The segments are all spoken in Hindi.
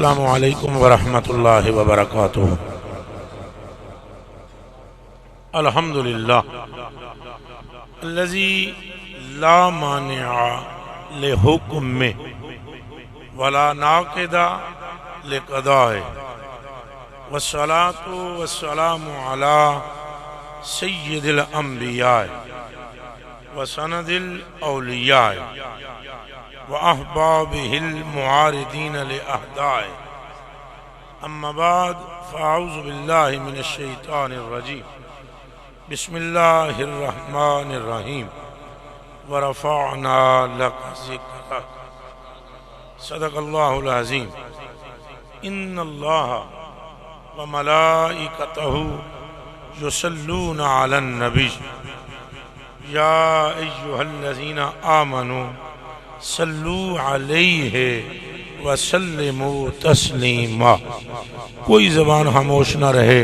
अस्सलामु अलैकुम वरहमतुल्लाहि वबरकातुहू। अल्हम्दुलिल्लाह अल्लज़ी ला मानिअ लिहुक्मिही वला नाक़िदा लिक़दाइही वस्सलातु वस्सलामु अला सय्यिदिल अंबिया व सनदिल औलिया व अहबाबिहिल मुआरिदीन लिअहदाए। अम्मा बाद फ़अऊज़ु बिल्लाहि मिनश शैतानिर रजीम। बिस्मिल्लाहिर रहमानिर रहीम। व रफ़अना लका ज़िक्रक। सदक़ल्लाहुल अज़ीम। इन्नल्लाह व मलाइकतहु युसल्लूना अलन नबी या अय्युहल्लज़ीना आमनू सल्लू अलैहि व सल्लिमू तस्लीमा। कोई ज़बान खामोश न रहे,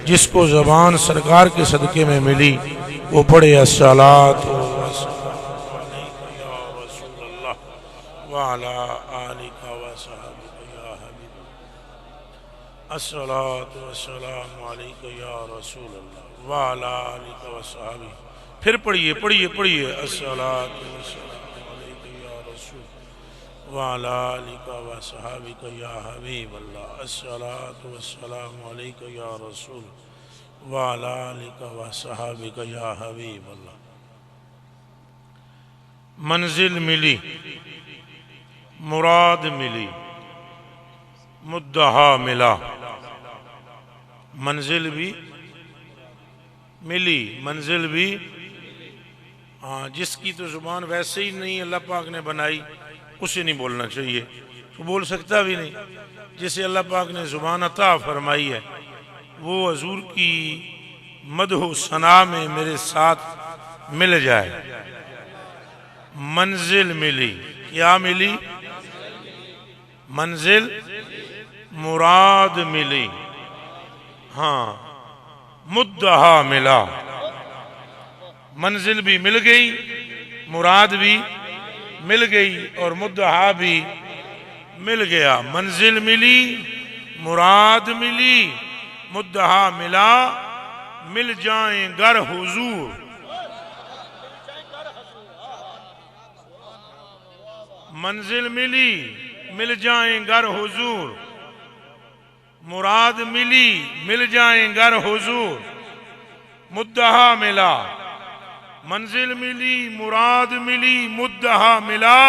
जिसको ज़बान सरकार के सदक़े में मिली वो पढ़े अस्सलातु वस्सलामु अलैका या रसूलल्लाह व अला आलिका व सहाबिका या हबीब। अस्सलातु वस्सलामु अलैका या रसूलल्लाह व अला आलिका व सहाबिका। फिर पढ़िए पढ़िए पढ़िए अस्सलातु वस्सलामु अलैका या रसूल व अला आलिका व सहाबिका या हबीब अल्लाह। अस्सलातु वस्सलामु अलैका या रसूल व अला आलिका व सहाबिका या हबीब अल्लाह। मंजिल मिली, मुराद मिली, मुद्दहा मिला। मंजिल भी मिली, मंजिल भी, हाँ, जिसकी तो जुबान वैसे ही नहीं अल्लाह पाक ने बनाई उसे नहीं बोलना चाहिए, तो बोल सकता भी नहीं। जिसे अल्लाह पाक ने जुबान अता फरमाई है वो हजूर की मदह सना में मेरे साथ मिल जाए। मंजिल मिली, क्या मिली? मंजिल, मुराद मिली, हाँ, मुद्दहा मिला। मंजिल भी मिल गई, मुराद भी मिल गई और मुद्दहा भी मिल गया। मंजिल मिली, मुराद मिली, मुद्दहा मिला, मिल जाएं गर हुजूर। मंजिल मिली, मिल जाएं गर हुजूर। मुराद मिली, मिल जाएं गर हुजूर। मुद्दहा मिला, मंजिल मिली, मुराद मिली, मुद्दहा मिला,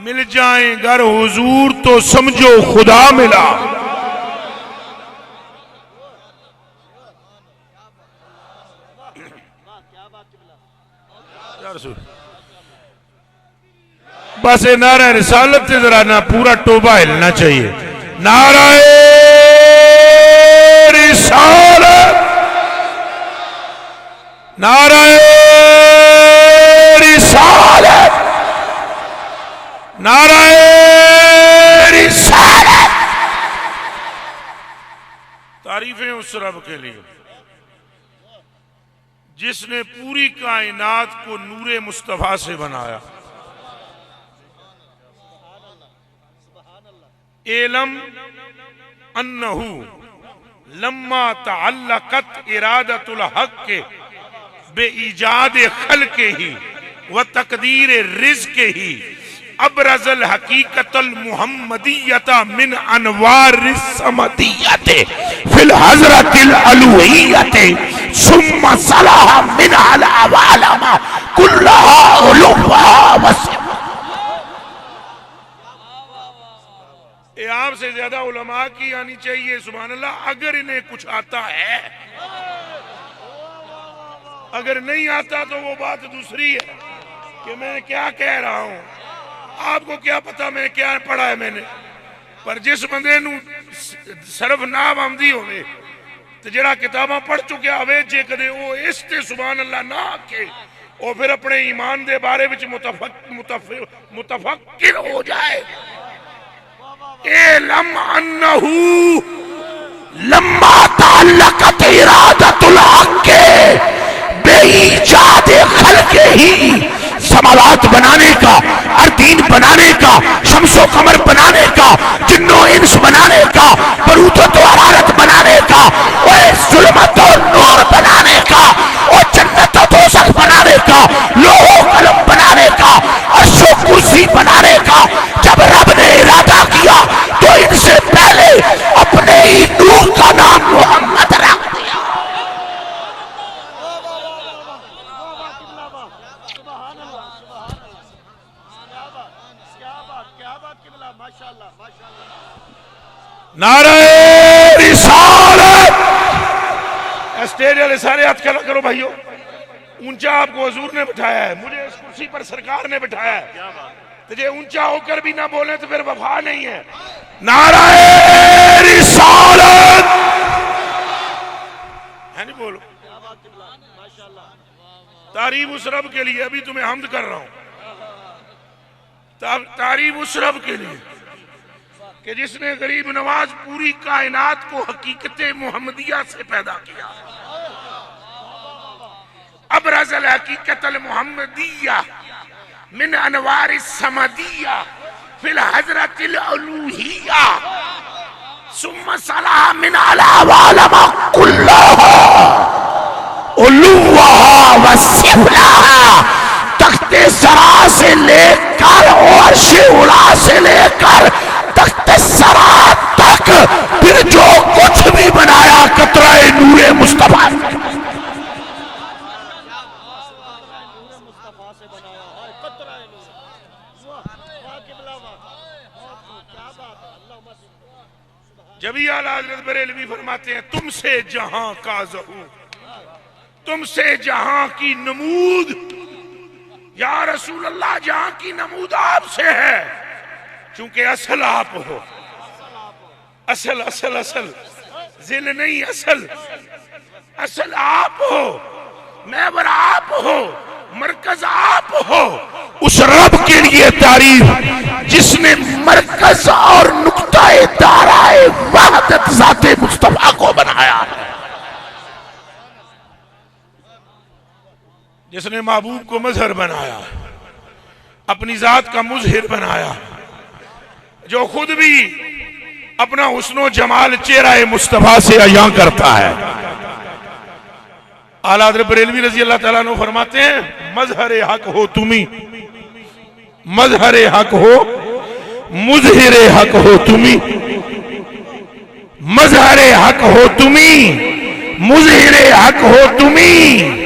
मिल जाएं गर हुजूर तो समझो खुदा मिला। बस ये नारा रिसालत से जरा ना पूरा टोबा हिलना चाहिए। नारा रिसालत, नारा रिसालत, नारा रिसालत। तारीफें उस रब के लिए जिसने पूरी कायनात को नूरे मुस्तफा से बनाया। एलम अन्नहु लम्मा तअल्लक़त इरादतुल हक़ बे ईजाद खल्क़े ही व तक़दीर रिज़्क़े ही अबरज़ल हक़ीक़तुल मुहम्मदिय्यता मिन अनवारिस समदिय्यते फिल हज़रतिल अलुहिय्यते सुम्मा सलाह मिन अल अवालमा कुल्लहा उलुहा वस। आपसे ज्यादा उलमा की आनी चाहिए सुभान अल्लाह। अगर इन्हें कुछ आता है, अगर नहीं आता तो वो बात दूसरी है कि मैं क्या कह रहा हूं। आपको क्या पता मैं क्या पढ़ा है मैंने। पर जिस बंदे नू सिर्फ नाम आंदी होवे ते जेड़ा किताबां पढ़ चुकिया होवे, जे कदे वो इस ते सुभान अल्लाह ना आके और फिर अपने ईमान दे बारे विच मुतफक्किर हो जाए। एलम अन्नहु लम्मा तअल्लक़त इरादतुल हक़ बेईजाद खल्क़े ही समावात बनाने का अर्थ दीन बनाने का, शम्सो कमर बनाने का, जिन्नो इंस बनाने का, बरूदत और हरारत बनाने का, और जुल्मत और नूर बनाने का, और जन्नत और दोज़ख बनाने का, लोहो कलम बनाने का, अर्शो कुर्सी बनाने का। जब रब ने इरादा किया तो इनसे पहले अपने ही नूर का नाम मोहम्मद रख दिया। नारे रिसालत। स्टेज वाले सारे हाथ खड़ा करो भाइयों। ऊंचा आपको हुजूर ने बिठाया है, मुझे इस कुर्सी पर सरकार ने बिठाया है। तो जे ऊंचा होकर भी ना बोले तो फिर वफा नहीं है। नारे रिसालत। है नहीं बोलो। तारीफ उस रब के लिए, अभी तुम्हें हम्द कर रहा हूं। तारीफ उस रब के लिए कि जिसने गरीब नवाज पूरी कायनात को हकीकत मोहम्मदिया से पैदा किया। अबरज़ल हकीकतल मोहम्मदिया मिन अनवार समदिया फिल हजरतिल अलूहिया सुम्मा सलाह मिन अला वालमा कुल्लाहा उलुव्वहा व सिफलाहा। तख्ते सरा से लेकर और शिउला से लेकर तख्ते सरा तक फिर जो कुछ भी बनाया कतराए नूरे मुस्तफा जब ही आला हज़रत बरेलवी फरमाते हैं तुमसे जहां का ज़हूर, तुमसे जहां की नमूद, या रसूल अल्लाह जहां की नमूद आपसे है, चूंकि असल आप हो। असल असल असल जिल नहीं, असल असल आप हो, महवर आप हो, मरकज आप हो। उस रब के लिए तारीफ जिसने मरकज और नुक्ताए दाराए वहदत ज़ाते मुस्तफा को बनाया है, जिसने महबूब को मजहर बनाया, अपनी जात का मुजहिर बनाया, जो खुद भी अपना हुस्नो जमाल चेहरा मुस्तफा से अयां करता है। आला हज़रत बरेलवी रज़ी अल्लाह ताला अन्हु फरमाते हैं मजहर हक हो तुम्ही, मजहर हक हो, मुजहिर हक हो तुम्ही, मजहर हक हो तुम्ही, मुजहिर हक हो तुम्ही।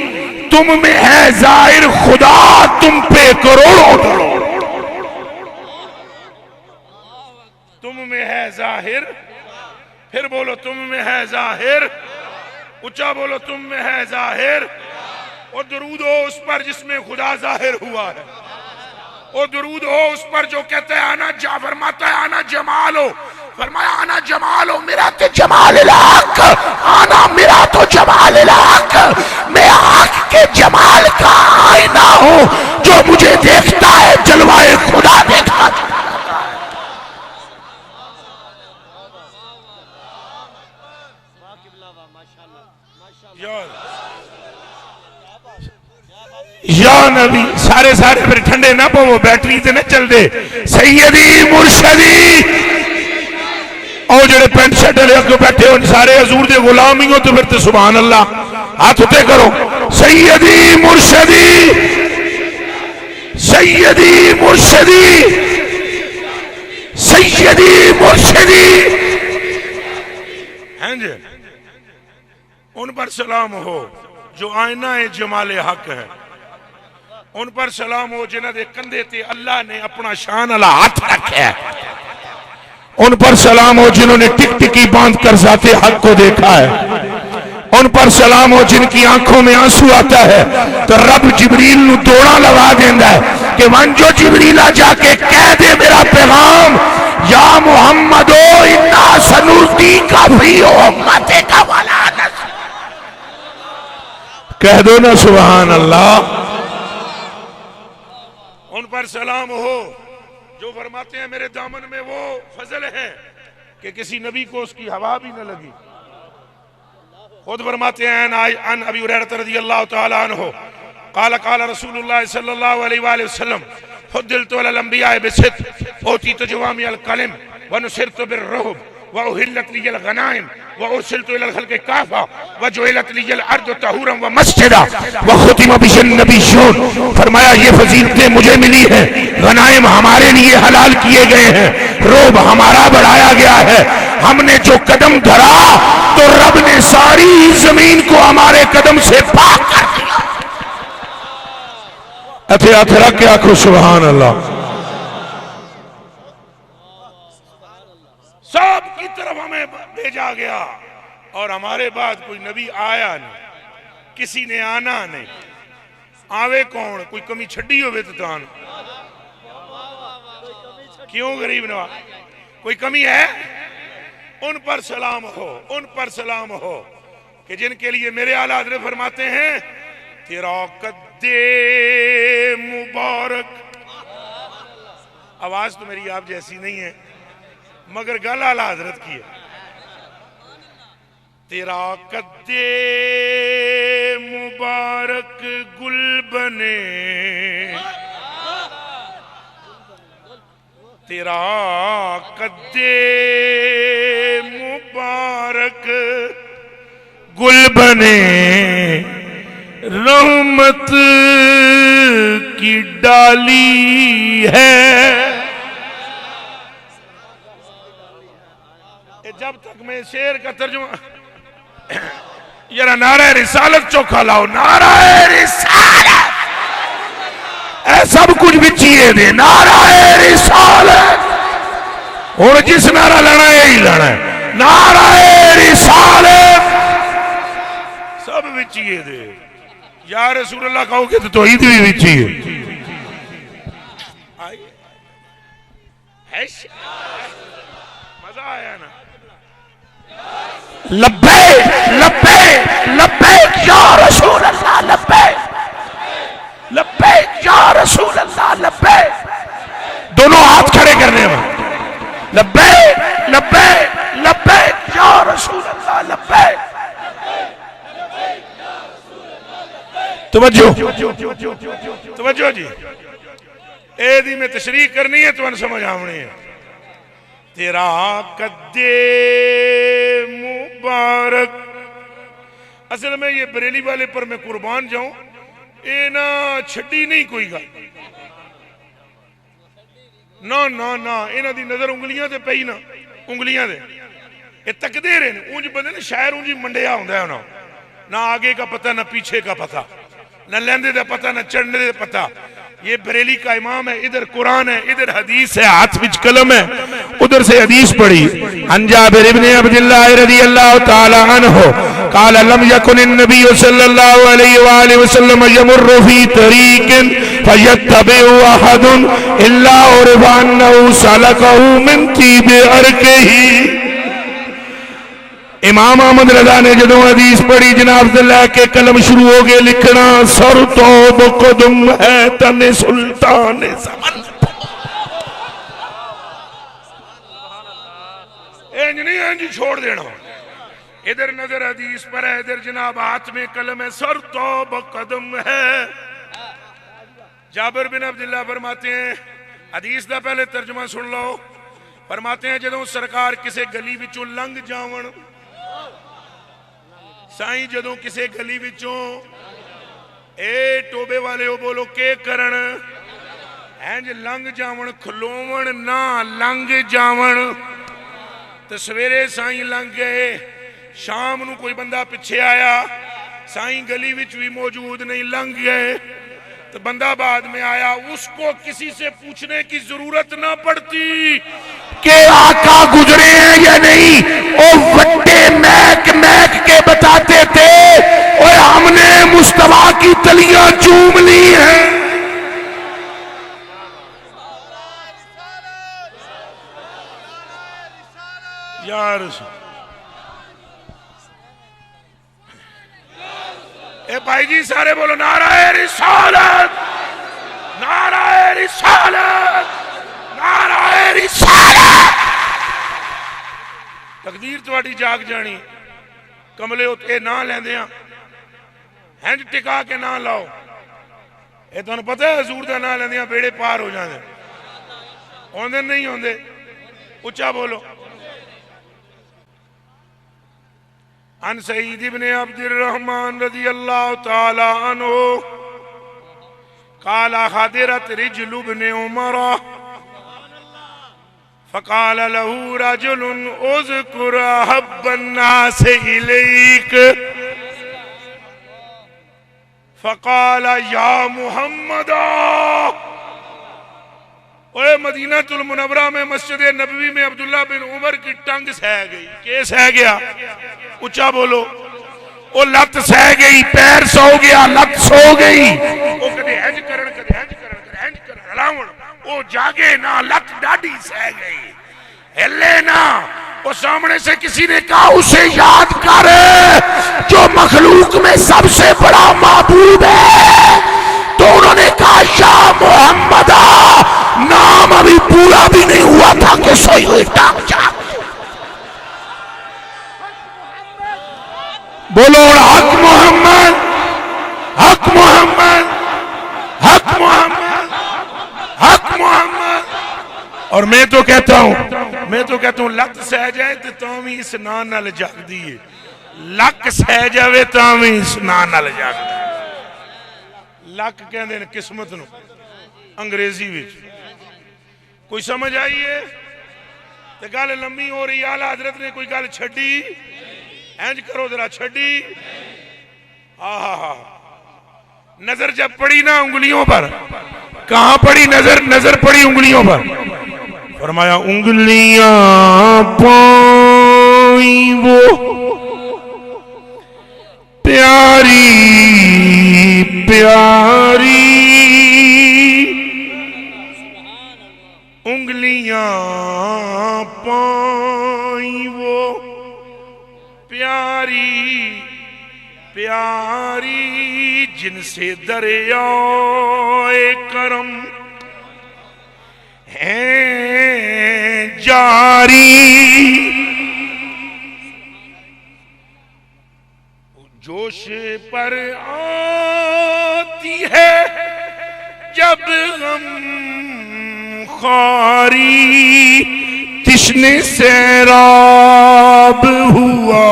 तुम में है जाहिर खुदा, तुम पे करोड़ों। तुम में है जाहिर, फिर बोलो तुम में है जाहिर, ऊंचा बोलो तुम में है जाहिर। और दरूद हो उस पर जिसमें खुदा जाहिर हुआ है, और दरूद हो उस पर जो कहते हैं आना जा, फरमाता है आना जमाल हो, फरमाया आना जमाल हो, मेरा तो जमाल हक, आना मेरा तो जमाल हक। मैं आंख के जमाल का आईना हूं, जो मुझे देखता है जलवाए खुदा देखा। या नबी सारे सारे फिर ठंडे ना पवो, बैटरी से न चल दे। सैयदी मुर्शदी और जेड़े पेंट शर्ट वाले अगे बैठे हो सारे हजूर दे गुलाम ही हो, तो फिर तो सुभान अल्लाह हाथ उठे करो। सैयदी मुर्शदी, सैयदी मुर्शदी, सैयदी मुर्शदी। हैं जी, उन पर सलाम हो जो आईना है जमाले हक है। उन पर सलाम हो जिन्हां दे कंधे ते अल्लाह ने अपना शान वाला हाथ रखा है। उन पर सलाम हो जिन्होंने टिकटिकी बांध कर जाते हक को देखा है। उन पर सलाम हो जिनकी आंखों में आंसू आता है तो रब जिबरील नू दौड़ा लगा देंदा है कि वंजो जिबरीला जाके कह दे मेरा पैगाम, या मुहम्मदो इन्ना सनुर्दी का भी उम्मते का वाला नस। कह दो ना सुभान अल्लाह। उन पर सलाम हो जो फरमाते हैं मेरे दामन में वो फजल है कि किसी नबी को उसकी हवा भी न लगी। खुद फरमाते हैं अन अबी हुरैरा रज़ियल्लाहु तआला अन्हु क़ाल क़ाल रसूलुल्लाह सल्लल्लाहु अलैहि वसल्लम फुद्दिलतु अलल अंबिया बिसिद्क़ ऊतीतु जवामिअल कलिम व नुसिरतु बिर्रुब व उहिल्लत लियल गनाइम व उरसिलतु इलल खल्क़ि काफ़ा व जुइलत लियल अर्दु तहूरन व मस्जिदा व खुतिम बिहिन नबिय्यून। फरमाया ये फजीलतें मुझे मिली हैं, गनाइम हमारे लिए हलाल किए गए हैं, रोब हमारा बढ़ाया गया है। हमने जो कदम धरा तो रब ने सारी जमीन को हमारे कदम से पाक कर दिया। अथे हाथ रख के आखो सुभान अल्लाह। सब की तरफ हमें भेजा गया और हमारे बाद कोई नबी आया नहीं, किसी ने आना नहीं। आवे कौन? कोई कमी छड़ी होवे तो तान क्यों गरीब नवाज? कोई कमी है? उन पर सलाम हो, उन पर सलाम हो कि जिनके लिए मेरे आला हज़रत फरमाते हैं तेरा कद्दे मुबारक। आवाज तो मेरी आप जैसी नहीं है मगर गल आला हज़रत की है। तेरा कद्दे मुबारक गुल बने, तेरा कद्दे मुबारक गुल बने, रहमत की डाली है। जब तक मैं शेर का तर्जुमा यार नारा रिसालत चौखा लाओ, नारा रिसालत सब कुछ बिचिए दे, नारा रिसालत। और जिस नारा लाना है यही लाना है, नारा रिसालत सब बिचिए दे। या रसूल अल्लाह कहोगे तो तौहीद भी बिचिए। मजा आया ना? लब्बैक लब्बैक लब्बैक या रसूल अल्लाह, लब्बैक लब्बैक या रसूल अल्लाह, लब्बैक। दोनों हाथ खड़े करने में लब्बैक लब्बैक लब्बैक या रसूल अल्लाह, लब्बैक। तवज्जो तवज्जो जी, एदी में तशरीह करनी है तो समझ आवनी है। तेरा कद्दे मुबारक, असल में ये बरेली वाले पर मैं कुर्बान जाऊं, ये ना छड़ी नहीं कोई गल ना ना ना। इन्हां दी नजर उंगलियां ते पई ना, उंगलियां दे ये तकदे रहे। ऊंज बंदे ने शायर ऊंज मंडिया होंदा है उन्होंने, ना आगे का पता ना पीछे का पता, न लेंदे का पता न चढ़ने का पता। ये बरेली का इमाम है, इधर कुरान है, इधर हदीस है, हाथ विच कलम है, उधर से हदीस पढ़ी। अन जाबिर इब्न अब्दुल्लाह रज़ियल्लाहु तआला अन्हु क़ाल लम यकुन नबी सल्लल्लाहु अलैहि व आलिहि वसल्लम यमुरु फी तरीकिन फयत्तबिउ अहदुन इल्ला उरफा अन्नहु सलकहु मिन तीबि अर्किही। इमाम अहमद रजा ने जो हदीस पढ़ी जनाब से लैके कलम शुरू हो गए लिखना, सर तो बकदम है तने सुल्तान ज़मान। नहीं छोड़ देना, इधर नजर हदीस पर है, इधर जनाब हाथ में कलम है, सर तो बकदम है। जाबिर बिन अब्दुल्लाह फरमाते हैं, हदीस का पहले तर्जुमा सुन लो। फरमाते हैं जदों सरकार किसी गली विचों लंघ जावन, साईं जदों किसी गली विचों ए टोबे वाले हो बोलो के करन, इंज लंघ जावन, खलोवन ना लंघ जावन। तो सवेरे साईं लंघ गए, शाम नू कोई बंदा पिछे आया, साईं गली विच भी मौजूद नहीं, लंघ गए। तो बंदा बाद में आया, उसको किसी से पूछने की जरूरत ना पड़ती कि आका गुजरे हैं या नहीं। ओ वड्डे महक महक के बताते थे, और हमने मुस्तफा की तलियां चूम ली हैं। यार ए भाई जी सारे बोलो नाराए रिसालत, नाराए रिसालत, नाराए रिसालत। तकदीर तुहाडी जाग जानी, कमले उत्ते ना लेंदे आ, इंज टिका के ना लाओ। ये तुहानू पता है हजूर का नाम लेंदियां बेड़े पार हो जाते आउंदे नहीं आउंदे उच्चा बोलो। अन सईद इब्ने अब्दुर्रहमान रज़ी अल्लाह तआला अन्हु काला हादिरत रिजलु इब्ने उमर फ़क़ाल लहू रजुलन उज़कुर अहब्बन नास इलैक फ़क़ाल या मुहम्मद। ओए मदीनातुल मुनव्वरा में मस्जिद नबवी में अब्दुल्ला बिन उमर की टंग सह गई। के सह गया? ऊंचा बोलो। ओ लत सह गई, पैर सो गया, लत सो गई। ओ कदे इंज करन कदे इंज करन कदे इंज करन हलावण ओ जागे ना, लत डाडी सह गई, हिले ना। वो सामने से किसी ने कहा उसे याद कर जो मखलूक में सबसे बड़ा माबूद है। तो उन्होंने कहा या मोहम्मद, नाम अभी पूरा भी नहीं हुआ था कि सोई हुई टांग जाग। बोलो हक मोहम्मद, हक मोहम्मद, हक मोहम्मद, हक मोहम्मद। और मैं तो कहता हूं लत सह जाए तो भी स्नान नाल जागदी है, लक सह जाए तो भी स्नान नाल जागदी। लक कहते हैं किस्मत नूं अंग्रेजी विच। कोई समझ आई है? तो गल लंबी हो रही। आला हजरत ने कोई गल छड़ी, इंज करो जरा छड़ी। आहा नजर जब पड़ी ना उंगलियों पर, कहां पड़ी नजर? नजर पड़ी उंगलियों पर। फरमाया उंगलियां पाई वो प्यारी प्यारी, उंगलियां पाई वो प्यारी प्यारी, जिनसे दरियाए करम है जारी। जोश पर आती है जब गम खारी, तिश्ने सैराब हुआ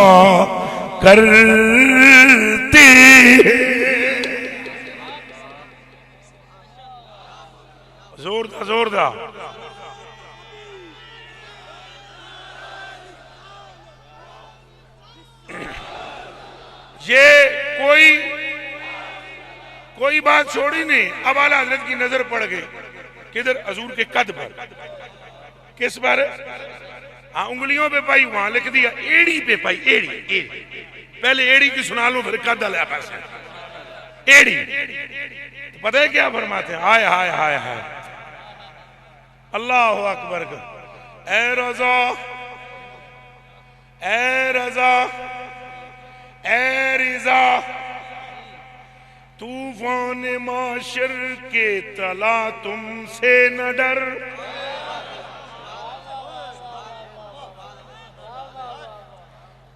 करते। जोरदार जोरदार। ये कोई बात छोड़ी नहीं। अब आला हजरत की नजर पड़ गई किधर? हजूर के कद पर। किस पर? हाँ उंगलियों पे पाई, वहां लिख दिया एड़ी पे पाई। एड़ी एड़ी पहले एड़ी की सुना लो, फिर कद लिया पास एड़ी। तो पता है क्या फरमाते हैं? हाय हाय हाय हाय अल्लाह अकबर। ए रजा ए रजा ए रिजा, तूफान माशर के तला तुमसे न डर।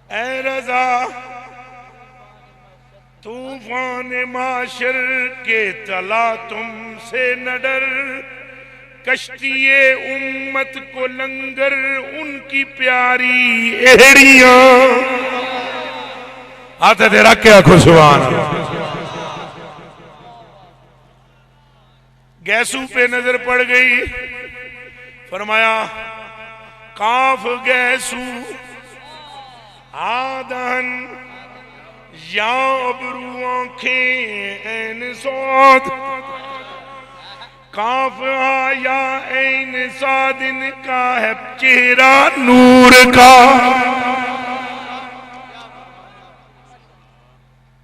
ए रजा तूफान माशर के तला तुमसे न डर, कश्तिए उम्मत को लंगर उनकी प्यारी एड़ियां। हाथ दे रख के आखो सुभान अल्लाह। गैसू पे नजर पड़ गई। फरमाया काफ गैसू आदन या अबरू आंखें ऐन सौद, काफ आया ऐन सादिन का है चेहरा नूर का।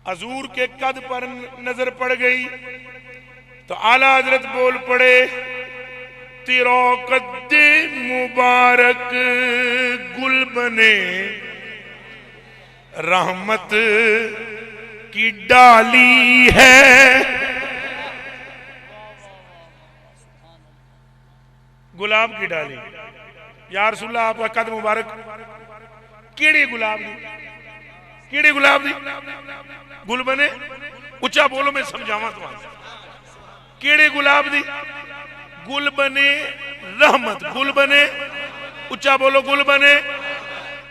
हजूर के कद पर नजर पड़ गई तो आला हजरत बोल पड़े तेरा कद्दे मुबारक गुल बने, रहमत की डाली है। गुलाब की डाली। या रसूलल्लाह आपका कद मुबारक केड़े गुलाब दी? केड़े गुलाब दी? गुल बने। उच्चा बोलो मैं समझावा तुम्हारा। केड़े गुलाब दी? गुल बने रहमत, गुल बने, उच्चा बोलो, गुल बने,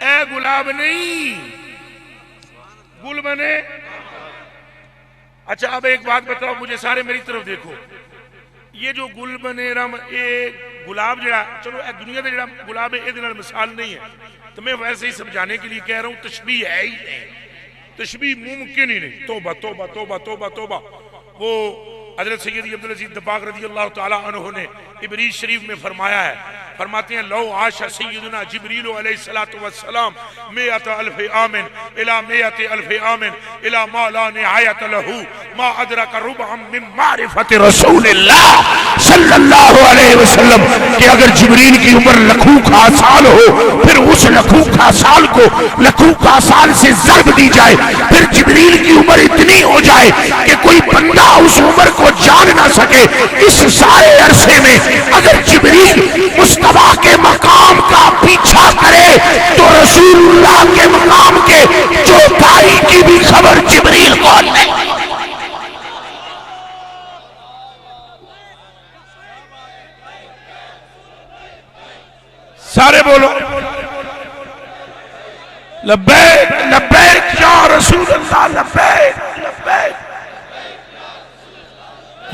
ए गुलाब नहीं, गुल बने। अच्छा अब एक बात बताओ मुझे, सारे मेरी तरफ देखो, ये जो गुल बने रम, ये गुलाब जड़ा, चलो ए दुनिया का जड़ा गुलाब है ये मिसाल नहीं है, तो मैं वैसे ही समझाने के लिए कह रहा हूं, तशबीह है ही नहीं, तशबीह मुमकिन ही नहीं। तौबा तौबा तौबा तौबा तौबा। वो हजरत सैयदी अब्दुल अजीज दब्बाग रज़ी अल्लाह ताला अन्हु ने इब्रीज शरीफ में फरमाया है, फरमाते हैं लौ आशा सैयदना जिब्रील अलैहिस्सलातु वस्सलाम मियत अल्फ आमिन इला मियत अल्फ आमिन इला मा ला निहायत लहू मा अदरक रुबअम मिन मारिफत रसूलिल्लाह सल्लल्लाहु अलैहि वसल्लम, कि अगर जिब्रील की उम्र लखों का साल हो, फिर उस लखों का साल को लखों का साल से ज़र्ब दी जाए, फिर जिब्रील की उम्र इतनी हो जाए कि कोई बंदा उस उम्र को जान ना सके। इस सारे अरसे में अगर जिब्रील मुस्तफा के मकाम का पीछा करे तो रसूलुल्लाह के मकाम के चौथाई की भी खबर जिब्रील को नहीं। सारे बोलो लब्बैक लब्बैक या रसूलल्लाह, लब्बैक लब्बैक।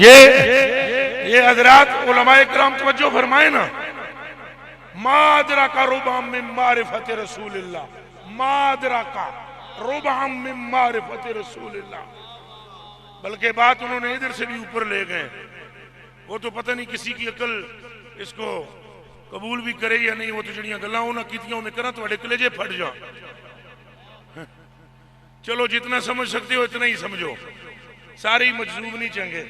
ये हजरात उलमाए किराम तवज्जो फरमाए ना, मादरा का रुबाम मिन मारिफत रसूलिल्लाह, मादरा का रुबाम मिन मारिफत रसूलिल्लाह। बल्कि बात उन्होंने इधर से भी ऊपर ले गए, वो तो पता नहीं किसी की अकल इसको कबूल भी करे या नहीं। वो तो जड़ियां गल्लां उन्हें कीतियां मैं करा तो कलेजे फट जा। चलो जितना समझ सकते हो इतना ही समझो, सारे मजजूब नहीं चंगे,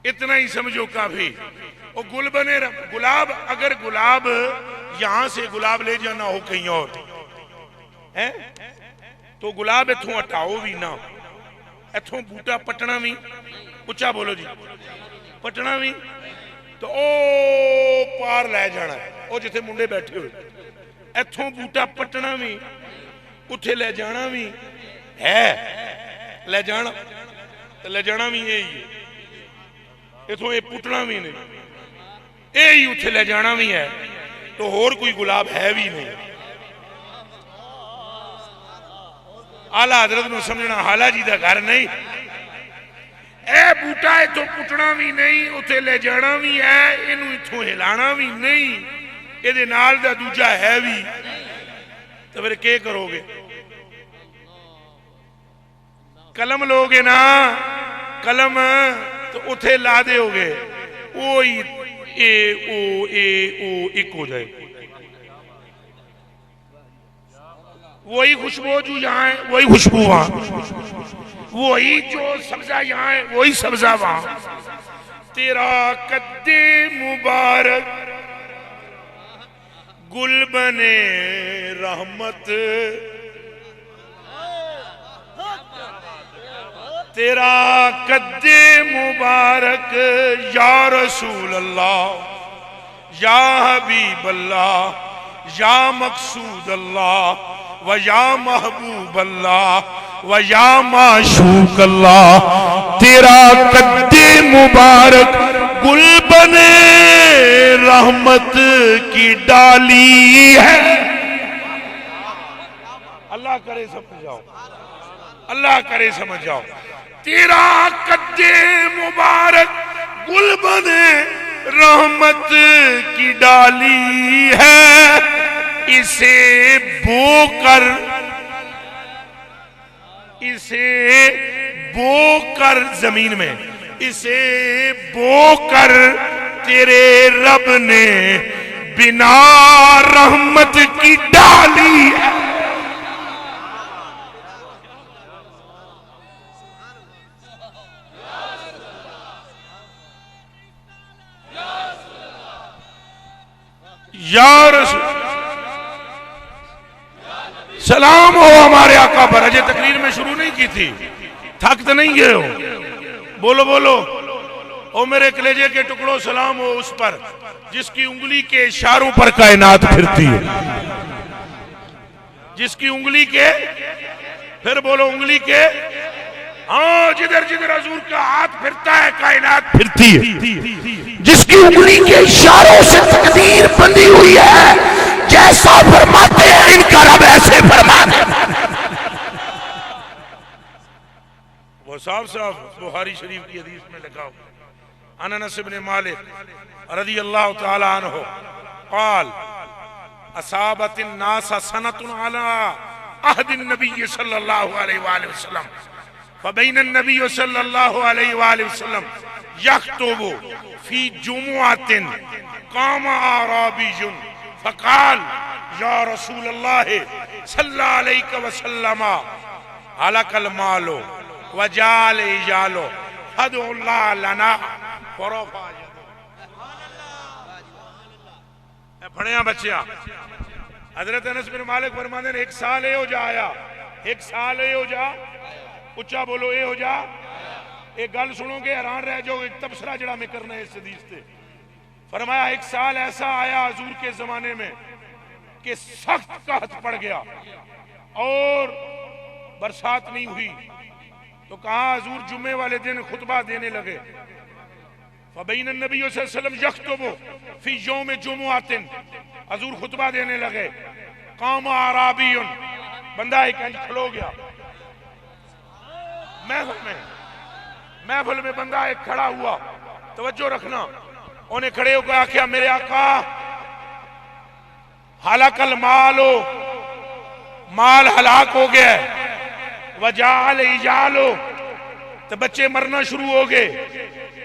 इतना ही समझो काफी। वो गुल बने गुलाब, अगर गुलाब यहां से गुलाब ले जाना हो कहीं और है तो गुलाब इथों हटाओ भी ना, इथों बूटा पटना भी, उच्चा बोलो जी, पटना भी तो ओ पार लै जाना, वो जिथे मुंडे बैठे हुए, इथों बूटा पटना भी, उथे ले जाना भी है, ले जाना तो ले जाना भी यही है, इथों ये पुटना भी नहीं, यही उथे ले जाना भी है, तो होर कोई गुलाब है भी नहीं। आला हजरत को समझना, हाला जी का घर नहीं, ए बूटा इथों पुटना भी नहीं, उथे ले जाना भी है, इनू इथों हिलाना भी नहीं, ये नाल दा दूजा है भी, तो फिर क्या करोगे? कलम लोगे ना, कलम तो उथे ला दोगे, ओ एक हो जाए, वही खुशबू जो यहाँ है वही खुशबू वहां, वही जो सब्जा यहाँ है वही सब्जा वहां। तेरा कद्दे मुबारक गुल बने रहमत, तेरा कद्दे मुबारक या रसूल अल्लाह, या हबीब अल्लाह, या मकसूद अल्लाह, व या महबूब अल्लाह, व या माशूक अल्लाह। तेरा कद्दे मुबारक गुल बने रहमत की डाली है। अल्लाह करे समझ जाओ, अल्लाह करे समझ जाओ। तेरा कद्दे मुबारक गुल बने रहमत की डाली है, इसे बोकर, इसे बोकर जमीन में, इसे बोकर तेरे रब ने बिना रहमत की डाली है। या रसूल सलाम हो हमारे आका पर। अजय तकरीर में शुरू नहीं की थी, थक तो नहीं गए हो? बोलो बोलो, ओ मेरे कलेजे के टुकड़ों सलाम हो उस पर जिसकी उंगली के इशारों पर कायनात फिरती है, जिसकी उंगली के, फिर बोलो उंगली के हाँ, जिधर जिधर हजूर का हाथ फिरता है कायनात फिरती है। जिसकी उंगली के इशारों से तकदीर बंधी हुई है, जैसा फरमाते हैं इनका रब ऐसे फरमाते हैं। वो साफ साफ बुखारी शरीफ की हदीस में लिखा हुआ, अनस इब्न मालिक रज़ी अल्लाह तआला अन्हु क़ाल असाबतिन नास सनतुन अला अहदिन नबी सल्लल्लाहु अलैहि वसल्लम फबैन नबी सल्लल्लाहु अलैहि वसल्लम यख्तुबु फी जुमुअतिन काम आराबियुन फकाल या रसूल अल्लाह सल्लल्लाहु अलैहि वसल्लम अलकल मालो वजाल इजालो हदुल्लाह लना फरफा फड़िया बच्चिया हजरत अनस बिन मालिक फरमाते हैं, एक साल ए हो जा आया, एक साल ए हो जा, उच्चा बोलो ए हो जा। एक गल सुनोगे हैरान रह जाओगे, तबसरा जड़ा मैं करना है इस हदीस से। फरमाया एक साल ऐसा आया हजूर के जमाने में कि सख्त कहत पड़ गया और बरसात नहीं हुई, तो कहा हजूर जुम्मे वाले दिन खुतबा देने लगे। फबैन नबी सल्लल्लाहु यख्तुबु फी यौम जुमुअतिन, हजूर खुतबा देने लगे। काम आराबियुन, बंदा एक खलो गया महफिल में बंदा एक खड़ा हुआ, तवज्जो रखना। उन्हें खड़े होकर आख्या मेरे आका हलाकल मालो, माल हलाक हो गया, वजाल इजालो, तो बच्चे मरना शुरू हो गए।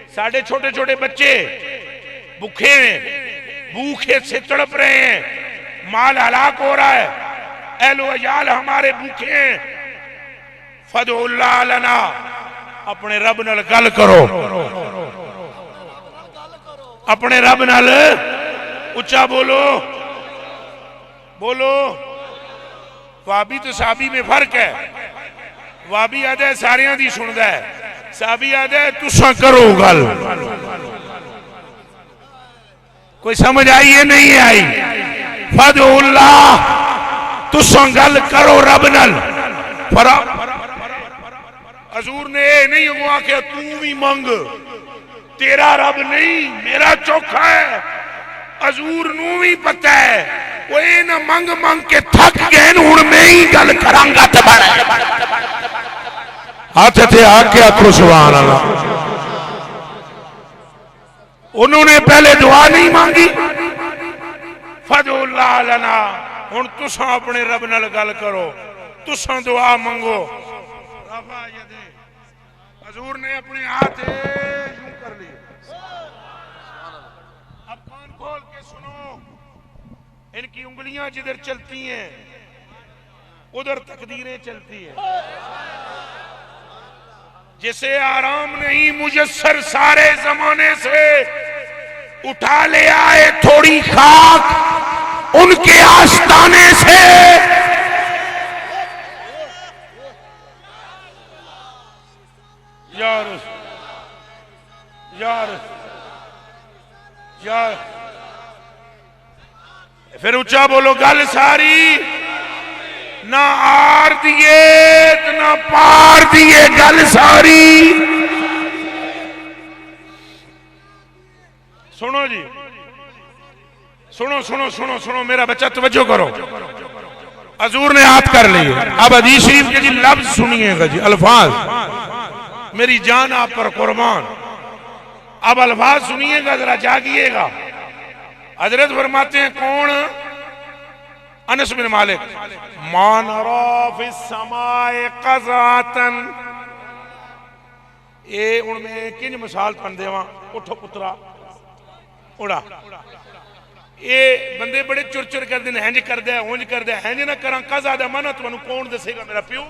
साढ़े छोटे छोटे बच्चे भूखे भूखे से तड़प रहे हैं, माल हलाक हो रहा है, एलो अजाल हमारे भूखे हैं। फदुल्लाह लना, अपने रब नाल गल करो, अपने रब नाल उच्चा बोलो बोलो। वाबी तो साबी में फर्क है, वाबी आदे सारियां दी सुनदा है, साबी आदे तुसा करो गल। कोई समझ आई है नहीं आई? फदुल्लाह, तुसा गल करो रब नाल। हजूर ने नहीं हुआ कि तू भी मंग, तेरा रब नहीं मेरा चौखा है। हजूर नू भी पता है वो ना मंग मंग के थक गए, हुण मैं ही गल करांगा ते हाथ थे आके आखो सुभान अल्लाह। उन्होंने पहले दुआ नहीं मांगी, फदुल्लाह लना, हुण तुसा अपने रब नाल गल करो, तुसा दुआ मंगो। हजूर ने अपने हाथ यूं कर लिए। अब कान खोल के सुनो, इनकी उंगलियां जिधर चलती हैं उधर तकदीरें चलती हैं। जिसे आराम नहीं मुयस्सर सारे जमाने से, उठा ले आए थोड़ी खाक उनके आस्ताने से। यार यार यार, फिर ऊंचा बोलो गल सारी, ना आर दिए ना पार दिए, गल सारी। सुनो जी, सुनो सुनो सुनो सुनो, मेरा बच्चा तवज्जो करो। हजूर ने हाथ कर लिए। अब हदीस शरीफ के जी लफ्ज सुनिएगा जी, अल्फाज, मेरी जान आप पर कुर्बान। अब अल्फाज सुनिएगा, जरा जागिएगा। हजरत फरमाते हैं कौन? अनस बिन मालिक, मान रफ़िस समाए क़ज़ातन। ये उनमें किंज मिसाल पन देवा, उठो पुत्रा उड़ा। ये बंदे बड़े चुर चुर करते हैं, इंज कर दे उंज कर दे, इंज ना करा कज़ा दा माना तुहानू कौन दसेगा? मेरा प्यो।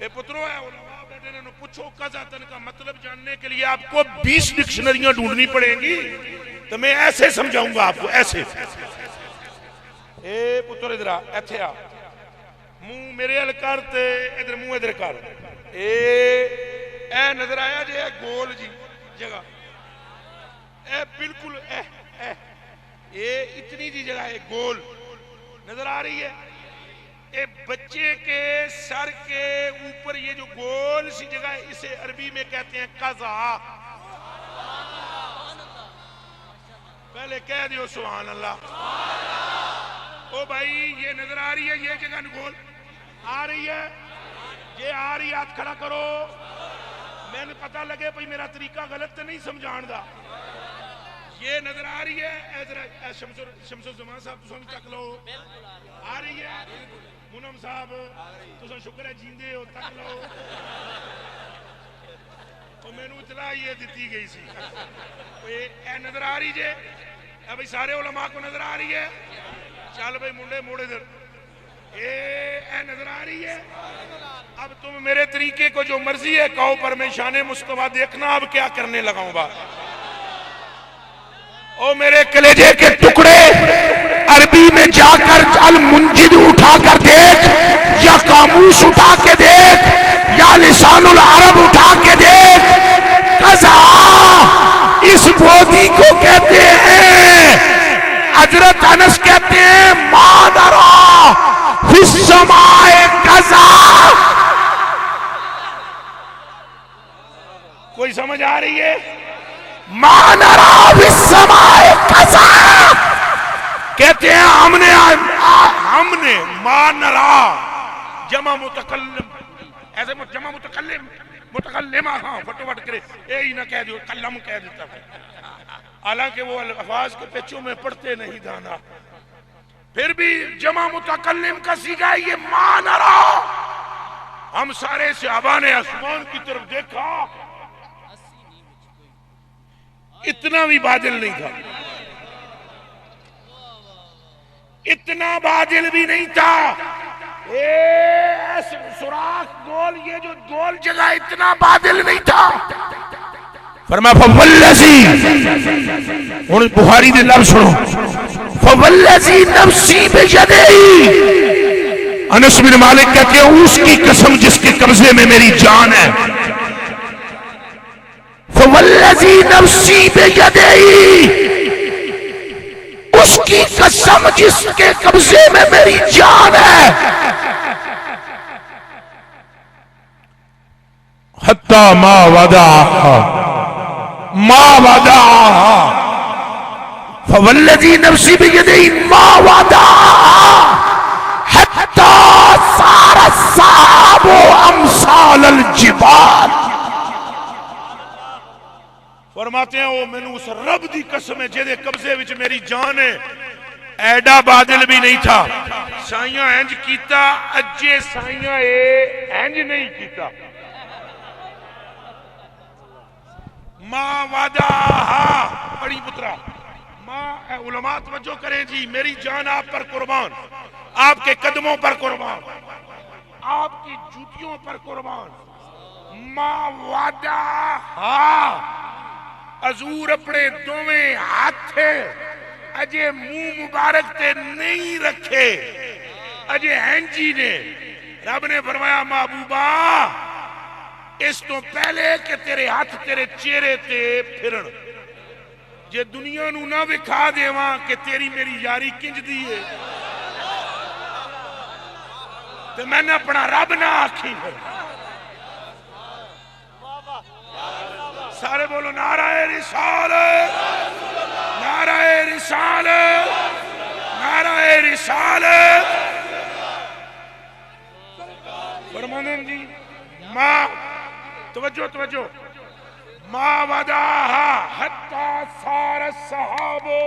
ये पुत्रो है, पूछो कज़ातन का मतलब जानने के लिए आपको 20 डिक्शनरियां ढूंढनी पड़ेंगी, तो मैं ऐसे समझाऊंगा आपको, ऐसे। ए पुत्र इधर आ, ऐथे आ, मुंह मेरे अल कर ते इधर मुंह इधर कर। ए नजर आया जे गोल जी जगह, ए बिल्कुल ए इतनी जी जगह है गोल नजर आ रही है। ये बच्चे के सर के ऊपर ये जो गोल सी जगह है, इसे अरबी में कहते हैं कज़ा। पहले कह दियो सुभान अल्लाह। ओ भाई ये नजर आ रही है, ये जगह गोल आ रही है, ये आ रही, हाथ खड़ा करो, मैंने पता लगे भाई मेरा तरीका गलत तो नहीं समझान दा। ये नजर आ रही है, शमसुल जमान साहब तुम तक लो, आ रही है, पूनम साहब तुम शुक्र है जींदे हो, तक लो। तो मैनू इतला ये दी गई सी, ए नजर आ रही जे भाई, सारे उलमा को नजर आ रही है। चल भाई मुंडे मोड़े दर, ए नजर आ रही है। अब तुम मेरे तरीके को जो मर्जी है कहो, पर मैं शान मुस्तफा देखना अब क्या करने लगाऊंगा। ओ मेरे कलेजे के टुकड़े, अरबी में जाकर अल मुंजिद उठा कर देख, या कामूस उठा के देख, या लिसानुल अरब उठा के देख। कज़ा इस बोधी को कहते हैं, हजरत अनस कहते हैं मादरा फिस्समाए कज़ा। कोई समझ आ रही है? मानरा फिस्समाए कज़ा कहते हैं हमने मानरा जमा मुतकल्लिम, ऐसे जमा मुतकल्लिम हाँ फटोफट करे, यही ना कह दो कलम कह देता है, हालांकि वो अल्फाज के पेचों में पढ़ते नहीं दाना, फिर भी जमा मुतकल्लिम का सीगा ये मानरा। हम सारे सहाबा ने आसमान की तरफ देखा, इतना भी बादल नहीं था, इतना बादल भी नहीं था, सुराख गोल, ये जो गोल जगह इतना बादल नहीं था। फरमाया फवल्लज़ी, हुण बुखारी दे लफ्ज़ सुनो, फवल्लज़ी नफ्सी बियदिही। अनस बिन मालिक कहते हैं उसकी कसम जिसके कब्जे में मेरी जान है, फवल्लज़ी नफ्सी बियदिही, उसकी कसम जिसके कब्जे में मेरी जान है। हत्ता मा वदाहा फवल्लज़ी नफ्सी बियदिही मा वदाहा हत्ता सारा साहबो अमसालल जिबाल। फरमाते हैं वो मैनू उस रब दी कसम है जेदे कब्जे विच मेरी जान है, एडा बादल भी नहीं था। साइयां इंज कीता, अजे साइयां इंज नहीं कीता। मां वादा बड़ी पुत्रा मां, उलमा तवज्जो करें जी, मेरी जान आप पर कुर्बान, आपके कदमों पर कुर्बान, आपकी जूतियों पर कुर्बान। मां वादा हजूर अपने दोवें हाथ अजे मुंह मुबारक ते नहीं रखे, अजे हैंजी ने। रब ने फरमाया महबूबा इस तो पहले कि तेरे हाथ तेरे चेहरे ते फिरन, जे दुनिया नू ना विखा देवा कि तेरी मेरी यारी किंज दी है, तो मैंने अपना रब ना आखी। सारे बोलो नाराए रिसालत, नाराए रिसालत, नाराए रिसालत। फरमानन जी मां तवज्जो तवज्जो, मां वदाहा हत्ता सारा सहाबो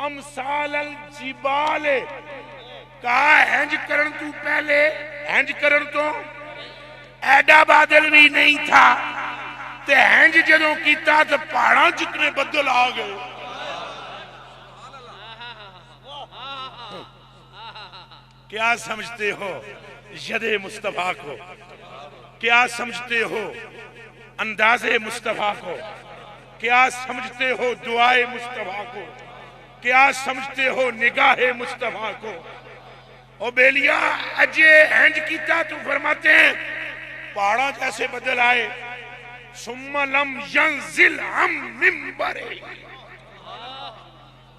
अमसालल जिबाल। कहा हैंज करन तू पहले, हैंज करन तो एडा बादल भी नहीं था, ते हैंज जदों कीता तो पहाड़ां जितने बदल आ गए। क्या समझते हो यदे मुस्तफा को, क्या समझते हो अंदाजे मुस्तफा को, क्या समझते हो दुआए मुस्तफा को, क्या समझते हो निगाहे मुस्तफा को। ओ बेलिया अजे हैंज कीता तो फरमाते हैं पहाड़ा जैसे बदल आए। सुम्मा लम यंजिल हम मिंबरे,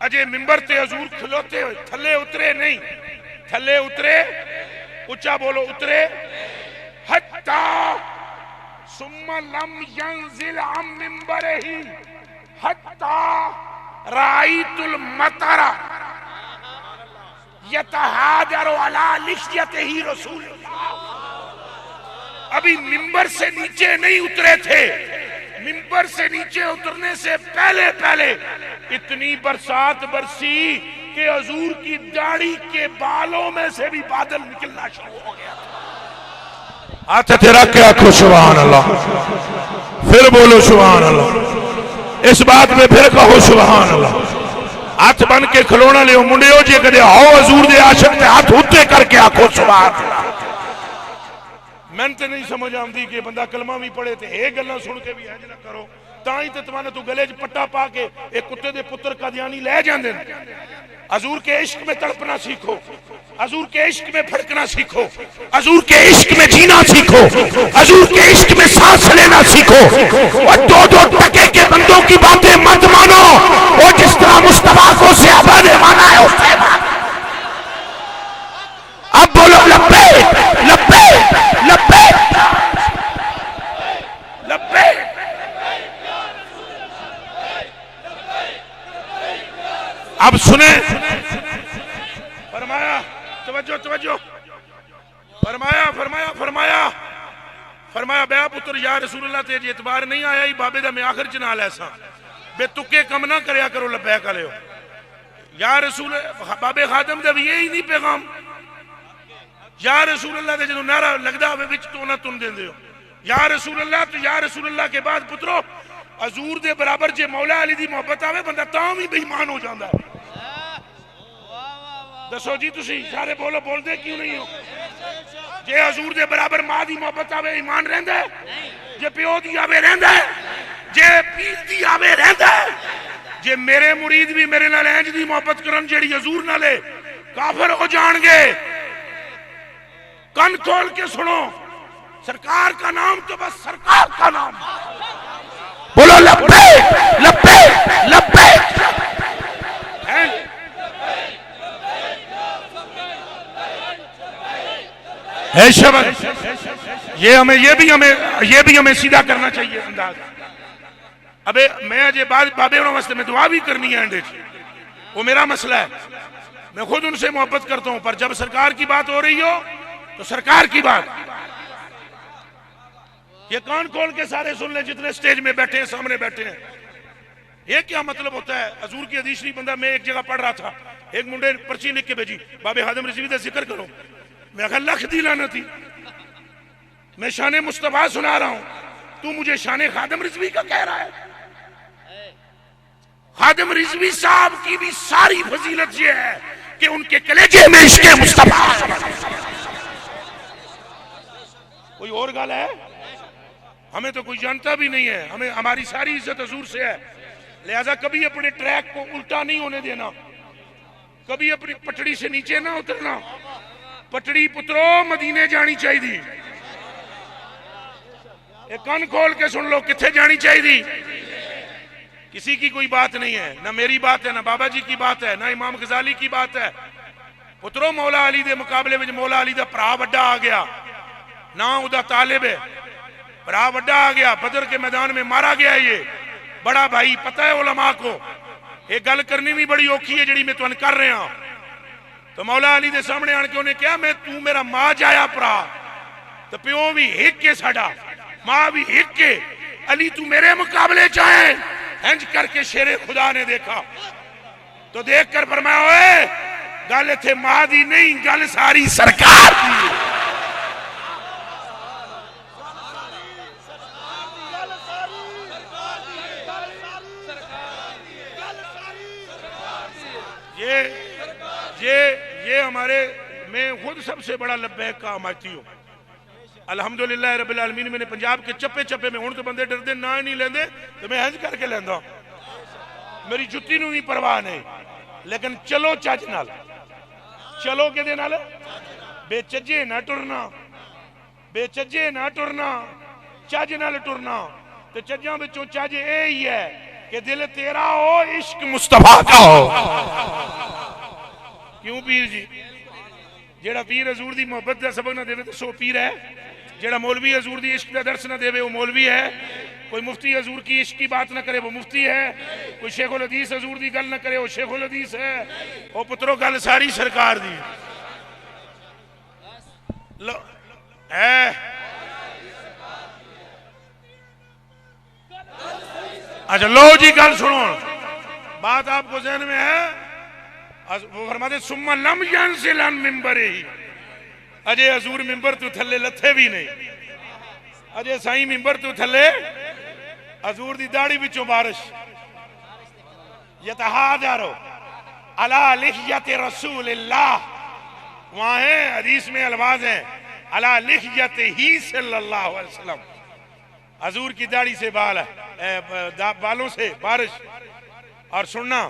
अजे मिंबर ते हजूर खलोते हुए थले उतरे नहीं, थले उतरे, ऊंचा बोलो उतरे, हत्ता सुम्मा लम यंजिल अम मिंबरही हत्ता राइतुल मतरा यतहादरु अला लिख्यतिही रसूलुल्लाह। अभी मिंबर से नीचे नहीं उतरे थे, मिंबर से नीचे उतरने से पहले पहले इतनी बरसात बरसी कि हुजूर की दाढ़ी के बालों में से भी बादल निकलना शुरू हो गया। हाथ तेरा क्या आखो सुभान अल्लाह, फिर बोलो सुभान अल्लाह, इस बात में फिर कहो सुभान अल्लाह। हाथ बन के खलोना लियो मुंडियो, जे कदे आओ हजूर दे आशिक ते हाथ उत्ते करके आखो सुभान अल्लाह। मैं तो नहीं समझ आती कि बंदा कलमा भी पढ़े तो ये गल्लां सुन के भी इंज ना करो, ताई ते तुम्हारे तू गले च पट्टा पा के एक कुत्ते दे पुत्र कादियानी ले जाते हैं। हजूर के इश्क में तड़पना सीखो, हजूर के इश्क में फड़कना सीखो, हजूर के इश्क में जीना सीखो, हजूर के इश्क में सांस लेना सीखो। और दो दो टके के बंदों की बातें मत मानो, और जिस तरह मुस्तफा को सहाबा ने माना है उससे मानो। अब बोलो लब्बैक लब्बैक लब्बैक लब्बैक। अब सुने, फरमाया तवज्जो तवज्जो, फरमाया फरमाया फरमाया फरमाया बया पुत्र या रसूलुल्लाह तेज एतबार नहीं आया ही बाबे दा मैं आखिर च नाल ऐसा बे तुक्के कम ना करया करो, लब्बैक आलियो या रसूल बाबे खादम दा भी यही नहीं पैगाम। या रसूलुल्लाह दे जदों नारा लगदा होवे विच तो ना तुन देंदे हो या रसूलुल्लाह, तो या रसूलुल्लाह के बाद पुत्रो हजूर दे बराबर जे मौला अली दी मोहब्बत आवे बंदा तां भी बेईमान हो जांदा है। दसो जी तुसी सारे बोलो, बोलते क्यों नहीं हो? जे हजूर दे बराबर मां दी मोहब्बत आवे ईमान रहिंदा है, जे प्यो दी आवे रहिंदा है, जे पीर दी आवे रहिंदा है, जे मेरे मुरीद भी मेरे नाल इंज दी मोहब्बत करन जेड़ी हजूर नाल है काफिर हो जाएंगे। कन खोल के सुनो, सरकार का नाम तो बस सरकार का नाम। बोलो लब्बैक लब्बैक लब्बैक। है शब्द ये भी हमें सीधा करना चाहिए अंदाज। अबे मैं अजय बाबे वास्ते में दुआ भी करनी है एंड वो मेरा मसला है, मैं खुद उनसे मोहब्बत करता हूं, पर जब सरकार की बात हो रही हो तो सरकार की बात ये कान खोल के सारे सुन ले जितने स्टेज में बैठे हैं, सामने बैठे हैं। ये क्या मतलब होता है? हजूर की हदीस नहीं बंदा, मैं एक जगह पढ़ रहा था, एक मुंडे पर्ची लिख के भेजी बाबे हादम रिजवी का जिक्र करो, मैं कहा लख दी लानत थी, मैं शान मुस्तफा सुना रहा हूं, तू मुझे शान खादम रिजवी का कह रहा है। खादम रिजवी साहब की भी सारी फजीलत ये है कि उनके कलेजे में इश्क मुस्तफा। कोई और गाल है? हमें तो कोई जानता भी नहीं है, हमें हमारी सारी इज्जत हजूर से है, लिहाजा कभी अपने ट्रैक को उल्टा नहीं होने देना, कभी अपनी पटड़ी से नीचे ना उतरना। पटड़ी पुत्रो मदीने जानी चाहिए। एक कान खोल के सुन लो, किथे जानी चाहिए? किसी की कोई बात नहीं है, ना मेरी बात है, ना बाबा जी की बात है, ना इमाम गजाली की बात है। पुत्रो मौला अली दे मुकाबले में मौला अली दा भरा वड्डा आ गया, ना उदा तालिब है, भरा वड्डा आ गया, बदर के मैदान में मारा गया। ये बड़ा भाई पता है उलमा को, ये गल करनी भी बड़ी औखी है जी मैं तुम कर रहा। तो मौला अली दे सामने आन के उन्हें कहा मैं तू मेरा मां जाया भरा, तो प्यो भी हिक के साडा, मां भी हिक के, अली तू मेरे मुकाबले चाहे। इंज करके शेरे खुदा ने देखा तो देख कर फरमाया ओए गल इत्थे मां दी नहीं, गल सारी सरकार दी। ये हमारे, मैं खुद सबसे बड़ा लब्बैक का हमायती हूं अल्हम्दुलिल्लाह रब्बिल आलमीन। मैंने पंजाब के चप्पे चप्पे में, हुण तो बंदे डरदे ना नहीं लेंदे, तो मैं हज करके लेंदा, मेरी जुत्ती नूं भी परवाह नहीं। लेकिन चलो चज नाल, चलो किहदे नाल? बेचज्जे ना टुरना, बेचज्जे ना टुरना, चज नाल टुरना। तो चज्जां विचों चज ये ही है कि दिल तेरा हो, इश्क मुस्तफा का हो। क्यों पीर जी? जेड़ा पीर हजूर दी मोहब्बत का सबक ना देवे तो सो पीर है। जेड़ा मौलवी हजूर दी इश्क का दर्श ना देवे वो मौलवी है। कोई मुफ्ती हजूर की इश्क की बात ना करे वो मुफ्ती है। कोई शेखुल हदीस हजूर दी गल ना करे वो शेखुल हदीस है। वो पुत्रों गल सारी सरकार दी लो है। अच्छा लो जी गल सुनो, बात आपको ज़हन में है। वो फरमाते सुम्मा लम यंसिलन मिंबरे ही, अजय हजूर मिंबर तू थले लथे भी नहीं। अजय साईं मिंबर तू थले हजूर दी दाढ़ी विचों बारिश। यतहादरो अला लिहयत रसूलिल्लाह, वहां है हदीस में अल्फाज है अला लिहयत ही सल्लल्लाहु अलैहि वसल्लम, हजूर की दाढ़ी से बालों से बारिश। और सुनना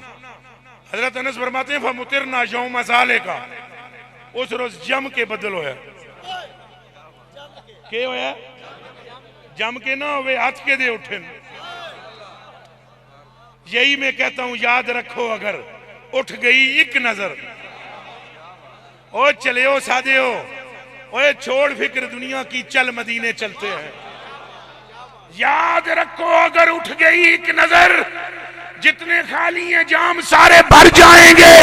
हजरत अनस फरमाते हैं फमुतिरना यौम साले का, उस रोज जम के बदल होया। के होया? जम के ना हुए हाथ के दे उठे। यही मैं कहता हूं याद रखो, अगर उठ गई एक नजर ओ चले हो सादे हो, ओए छोड़ फिक्र दुनिया की चल मदीने चलते हैं। याद रखो अगर उठ गई एक नजर, जितने खाली हैं जाम सारे भर जाएंगे।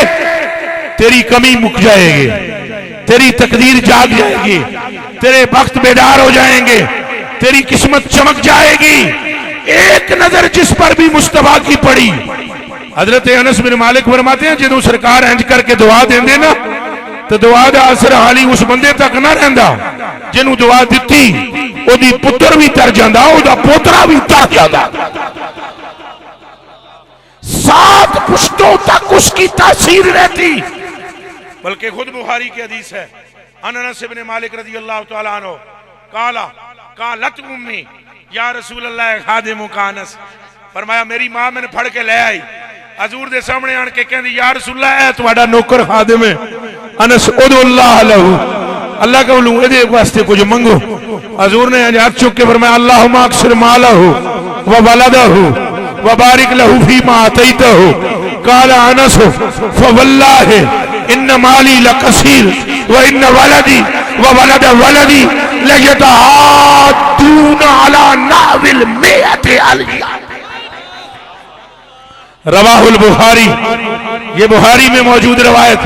तेरी कमी मुक जाएगी, तेरी तकदीर जाग जाएगी, तेरे वक्त बेदार हो जाएंगे, तेरी किस्मत चमक जाएगी। एक नजर जिस पर भी मुस्तफा की पड़ी। हजरत अनस बिन मालिक फरमाते हैं जो सरकार इंज करके दुआ देंदे ना तो दुआ का असर हाली उस बंदे तक ना रहिंदा जिन्हों दुआ दी, ओदी पुत्र भी तर जांदा, ओदा पोतरा भी तर जांदा। 7 पुश्तों तक उसकी तासीर रहती। बल्कि खुद बुखारी की हदीस है, अनस इब्न मालिक रज़ी अल्लाह तआला अन्हु काला कालत उम्मी या रसूल अल्लाह खादिमु कानस, फरमाया मेरी मां मैंने फड़ के ले आई हजूर दे सामने आन के कहंदी या रसूल अल्लाह ए तुम्हारा नौकर खादिम है। अनस उदुल्लाह लहू, अल्लाह का बोलूं एदे वास्ते कुछ मंगो। हजूर ने हाथ चुक के फरमाया अल्लाहुम्मा अक्सिर मालहू व वलदहू व बारिक लहू फीमा अतैतहू। काला अनस फवल्लाहि इन्न माली लकसीर व इन्न वलदी व वलद वलदी लयतहादून अला नाविल मियति अलया। रवाहुल बुखारी, ये बुखारी में मौजूद रवायत।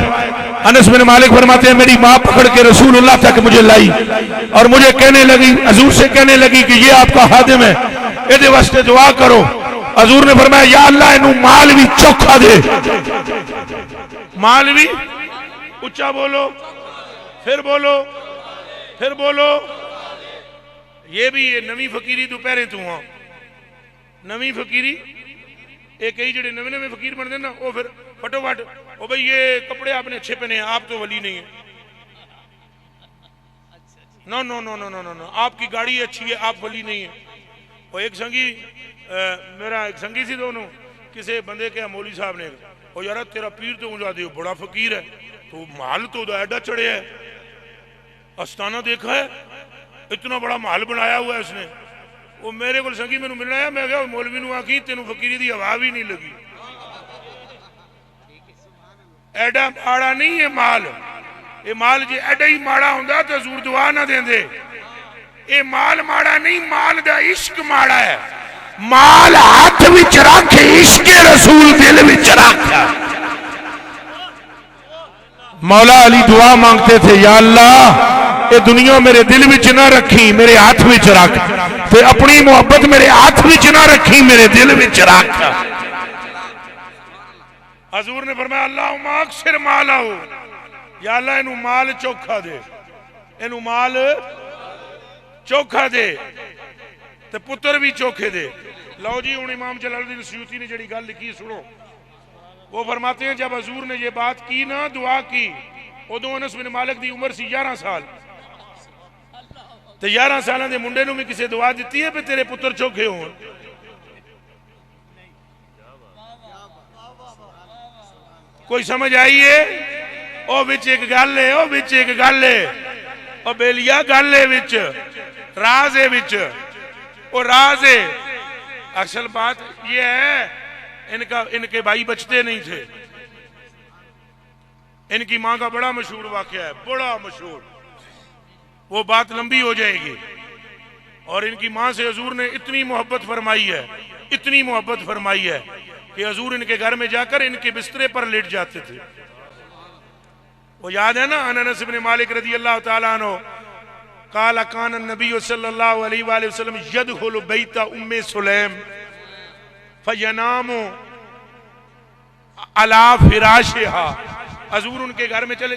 अनस बिन मालिक फरमाते हैं मेरी मां पकड़ के रसूलुल्लाह तक मुझे लाई और मुझे कहने लगी, हजूर से कहने लगी कि ये आपका खादिम है, इहदे वास्ते दुआ करो। हजूर ने फरमाया या अल्लाह इनू माल भी चोखा दे। माल भी उच्चा बोलो, फिर बोलो, फिर बोलो। ये भी ये नवी फकीरी दोपहरे तू हाँ, नवी फकीरी एक ही जड़े नवे नवे फकीर बनते ना वो फिर फटोफट ओ भाई ये कपड़े आपने अच्छे पहने हैं, आप तो वली नहीं है। No no no no no no no, आपकी गाड़ी अच्छी है, आप वली नहीं है। वो एक संगी मेरा एक संगी सी दोनों किसी बंदे के मौली साहब ने ओ यार तेरा पीर तो उजा दे बड़ा फकीर है, तो महल तो एडा चढ़े है, अस्ताना देखा है, इतना बड़ा महल बनाया हुआ है उसने। वो मेरे को संगी मैनू मिलना है, मैं क्या मौलवी नू आखी तेन फकीरी की हवा भी नहीं लगी। एडा माड़ा नहीं है माल, ये माल जे एडा ही माड़ा होंदा तो हजूर दुआ ना देंदे। ये माल माड़ा नहीं, माल दा इश्क माड़ा है। माल हाथ विच रख, इश्क रसूल दिल विच रख। मौला अली दुआ मांगते थे या अल्लाह ये दुनिया मेरे दिल विच ना रखी, मेरे हाथ विच रख, ते अपनी मोहब्बत मेरे हाथ विच ना रखी, मेरे दिल विच रख। हजूर ने फरमाया अल्लाहुम्मा अक्सिर मालहू, या अल्लाह इनू माल चोखा दे, इनू माल चोखा दे ते पुत्र भी चोखे दे। लो जी हुण इमाम जलालुद्दीन सयूती ने जड़ी गल लिखी सुनो। वो फरमाते हैं जब हजूर ने ये बात की ना, दुआ की, उदों अनस बिन मालिक दी उम्र सी 11 साल। तो 11 साल के मुंडे नूं भी किसी दुआ दी है भी तेरे पुत्र चोखे हो। कोई समझ आई है? ओ विच एक गल है, ओ विच एक गल है, ओ बेलिया गल है, विच राज है, विच ओ राज है। असल बात ये है इनके भाई बचते नहीं थे, इनकी मां का बड़ा मशहूर वाकया है, बड़ा मशहूर, वो बात लंबी हो जाएगी। और इनकी मां से हजूर ने इतनी मोहब्बत फरमाई है, इतनी मोहब्बत फरमाई है कि हजूर इनके घर में जाकर इनके बिस्तरे पर लेट जाते थे। वो याद है ना, अनस इब्न मालिक रज़ी अल्लाह ताला अन्हु काला कान नबी सल्लल्लाहु अलैहि वसल्लम यदखुलु बैत उम्मे सुलैम फयनामु अला फिराशिहा। हजूर उनके घर में चले,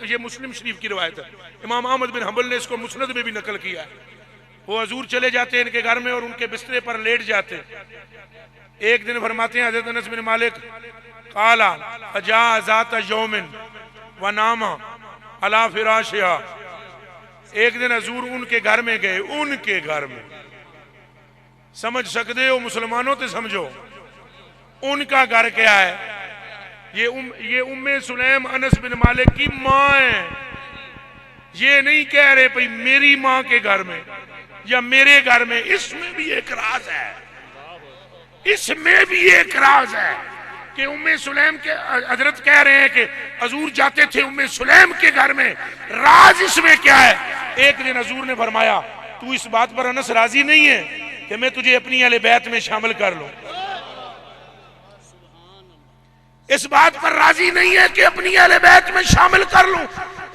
ये मुस्लिम शरीफ की रिवायत है, इमाम अहमद बिन हंबल ने इसको मुस्नद में भी नकल किया है। वो हजूर चले जाते इनके घर में और उनके बिस्तरे पर लेट जाते। एक दिन फरमाते हैं हजरत अनस बिन मालिक काला फजा ज़ात यौमिन व नामा अला फिराशिहा। एक दिन हजूर उनके घर में गए, उनके घर में, समझ सकते हो मुसलमानों तो समझो उनका घर क्या है। ये उम्मे सुलैम अनस बिन मालिक की मां है। ये नहीं कह रहे भाई मेरी मां के घर में या मेरे घर में, इसमें भी एक राज है, इसमें भी एक राज है कि उम्मे सुलैम के हजरत कह रहे हैं कि हजूर जाते थे उम्मे सुलैम के घर में। राज इसमें क्या है? एक दिन हजूर ने फरमाया तू इस बात पर अनस राजी नहीं है कि मैं तुझे अपनी अहले बैत में शामिल कर लूं? इस बात पर राजी नहीं है कि अपनी अहले बैत में शामिल कर लूं?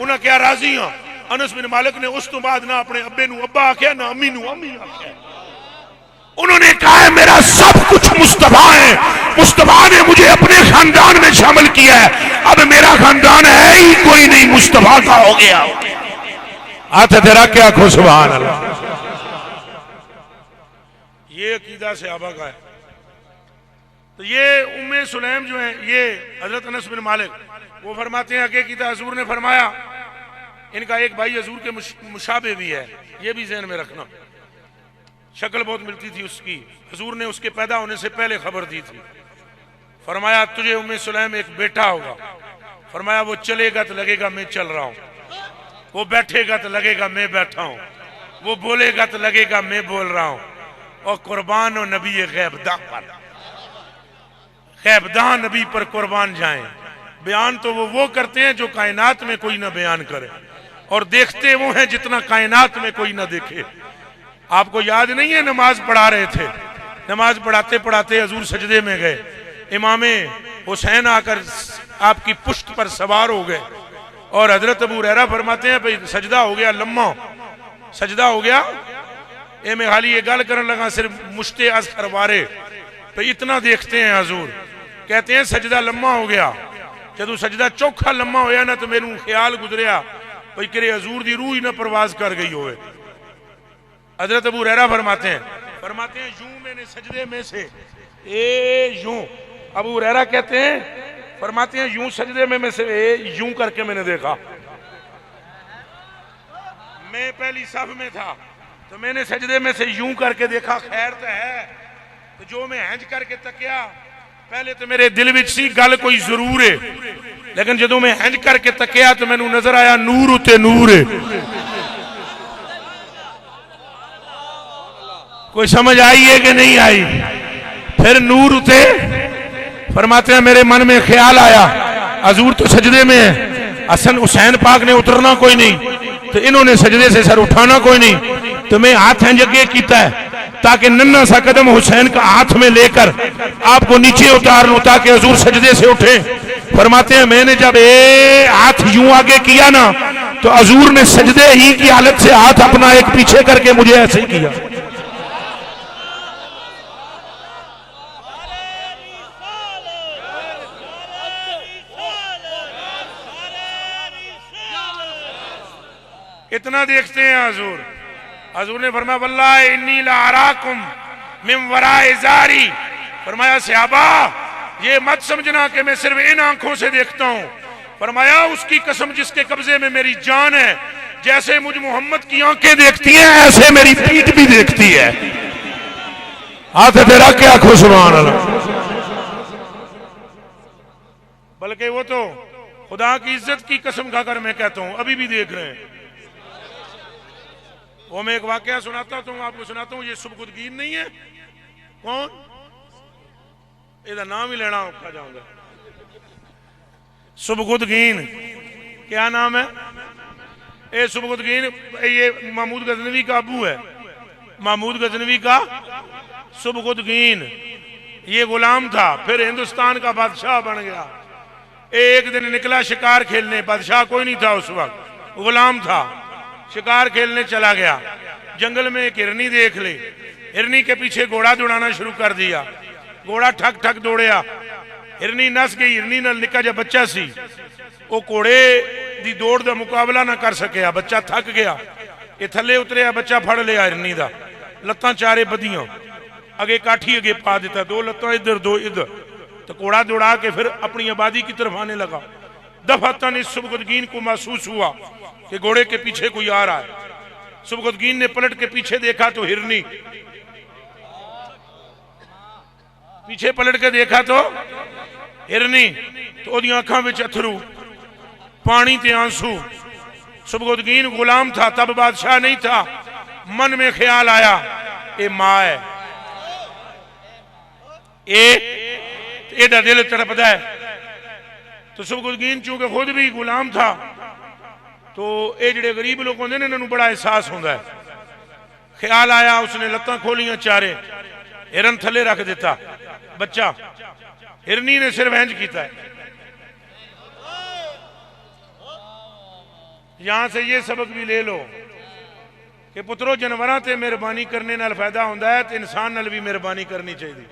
उन्हें क्या राजी हां। अनस बिन मालिक ने उस तो बाद ना अपने अब्बे नू अब्बा आख्या ना अम्मी नू अम्मी आख्या। उन्होंने कहा है मेरा सब कुछ मुस्तफा है, मुस्तफा ने मुझे अपने खानदान में शामिल किया है, अब मेरा खानदान है ही कोई नहीं, मुस्तफा का हो गया। हाथ तेरा क्या खो सुभान अल्लाह। ये अकीदा सहाबा का है। तो ये उम्मे सुलैम जो है, ये हजरत अनस बिन मालिक वो फरमाते हैं आगे की हजूर ने फरमाया इनका एक भाई हजूर के मुशाबे भी है, ये भी ज़हन में रखना। शक्ल बहुत मिलती थी उसकी, हजूर ने उसके पैदा होने से पहले खबर दी थी। फरमाया तुझे उम्मे सुलैम एक बेटा होगा। फरमाया वो चलेगा तो लगेगा मैं चल रहा हूँ, वो बैठेगा तो लगेगा मैं बैठा हूँ, वो बोलेगा तो लगेगा मैं बोल रहा हूँ। और कुर्बान और नबी गैबदा पर, गैबदा नबी पर कुर्बान जाएं। बयान तो वो करते हैं जो कायनात में कोई ना बयान करे, और देखते वो हैं जितना कायनात में कोई ना देखे। आपको याद नहीं है नमाज पढ़ा रहे थे, नमाज पढ़ाते पढ़ाते हजूर सजदे में गए, इमामे हुसैन आकर आपकी पुश्त पर सवार हो गए और हजरत अबू हुरैरा फरमाते हैं भाई सजदा हो गया लम्मा, सजदा हो गया ए मैं खाली ये गल करने लगा सिर्फ मुश्ते अज करवारे भाई इतना देखते हैं हजूर। कहते हैं सजदा लम्मा हो गया, जदों सजदा चौखा लम्मा होया ना तो मेनू ख्याल गुजरिया भाई कि हजूर दी रूह ही ना परवाज कर गई होवे। हजरत अबू हुरैरा फरमाते हैं यूं मैंने सजदे में से यूं, अबू हुरैरा कहते हैं फरमाते हैं यूं सजदे में से यूं करके मैंने देखा। मैं पहली सफ में था तो मैंने सजदे में से यूं करके देखा, खैर तो है। तो जो मैं हंज करके तकिया, पहले तो मेरे दिल विच सी गल कोई जरूर है, लेकिन जो मैं हंज करके तकिया तो मैनू नजर आया नूर उते नूर है। कोई समझ आई है कि नहीं आई? फिर नूर उते फरमाते हैं मेरे मन में ख्याल आया हजूर तो सजदे में है, हसन हुसैन पाक ने उतरना कोई नहीं, तो इन्होंने सजदे से सर उठाना कोई नहीं, तो मैं हाथ हंज अगे किया है ताकि नन्ना सा कदम हुसैन का हाथ में लेकर आपको नीचे उतार लूं ताकि हजूर सजदे से उठे। फरमाते हैं मैंने जब हाथ यूं आगे किया ना तो हजूर ने सजदे ही की हालत से हाथ अपना एक पीछे करके मुझे ऐसे ही किया। इतना देखते हैं हजूर। हजूर ने फरमाया वल्लाहि इन्नी ला अराकुम मिन वराए ज़ारी। फरमाया सहाबा ये मत समझना कि मैं सिर्फ इन आंखों से देखता हूं। फरमाया उसकी कसम जिसके कब्जे में मेरी जान है, जैसे मुझ मोहम्मद की आंखें देखती हैं ऐसे मेरी पीठ भी देखती है। हाथ तेरा क्या खुश सुभान अल्लाह। बल्कि वो तो खुदा की इज्जत की कसम खाकर मैं कहता हूं अभी भी देख रहे हैं। वो मैं एक वाकया सुनाता हूं, आपको सुनाता हूं, ये सुबकुदगीन नहीं है। कौन? ਇਹਦਾ नाम ही लेना औखा जाऊंगा। सुबकुतगीन, क्या नाम है? ये सुबकुतगीन, ये महमूद गजनवी का अबू है, महमूद गजनवी का सुबकुतगीन। ये गुलाम था, फिर हिंदुस्तान का बादशाह बन गया। एक दिन निकला शिकार खेलने, बादशाह कोई नहीं था उस वक्त, गुलाम था। शिकार खेलने चला गया, जंगल में एक हिरनी देख ली, हिरनी के पीछे घोड़ा दौड़ाना शुरू कर दिया। घोड़ा ठक ठक दौड़िया, हिरनी नस गई। हिरनी नाल निक्का जिहा बच्चा सी, वो घोड़े दी दौड़ का मुकाबला ना कर सकिया, बच्चा थक गया। ये थले उतरिया, बच्चा फड़ लिया हिरनी का, लत्तां चारे बधियां, अगे काठी अगे पा दिता, दो लत्तां इधर दो इधर, तो घोड़ा दौड़ा के फिर अपनी आबादी की तरफ आने लगा। दफातन इस सुबकुतगीन को महसूस हुआ कि घोड़े के पीछे कोई आ रहा है। सुबकुतगीन ने पलट के पीछे देखा तो हिरनी, पीछे पलट के देखा तो हिरनी, तो ओदियां अखां विच अथरू, पानी ते आंसू। सुबकुतगीन गुलाम था, तब बादशाह नहीं था। मन में ख्याल आया, ये मां है, एदा दिल तड़पदा है। तो सुबकुतगीन चूंकि खुद भी गुलाम था, तो ये जिहड़े गरीब लोग होंदे ने, इन्हां बड़ा एहसास होंदा है। ख्याल आया, उसने लत्तां खोलियां चारे, हिरन थले रख दिता, बच्चा। हिरनी ने सिर्फ इंज कीता है। यहां से ये सबक भी ले लो कि पुत्रो, जानवरां ते मेहरबानी करने नाल फायदा होंदा है, तो इंसान नाल भी मेहरबानी करनी चाहिए।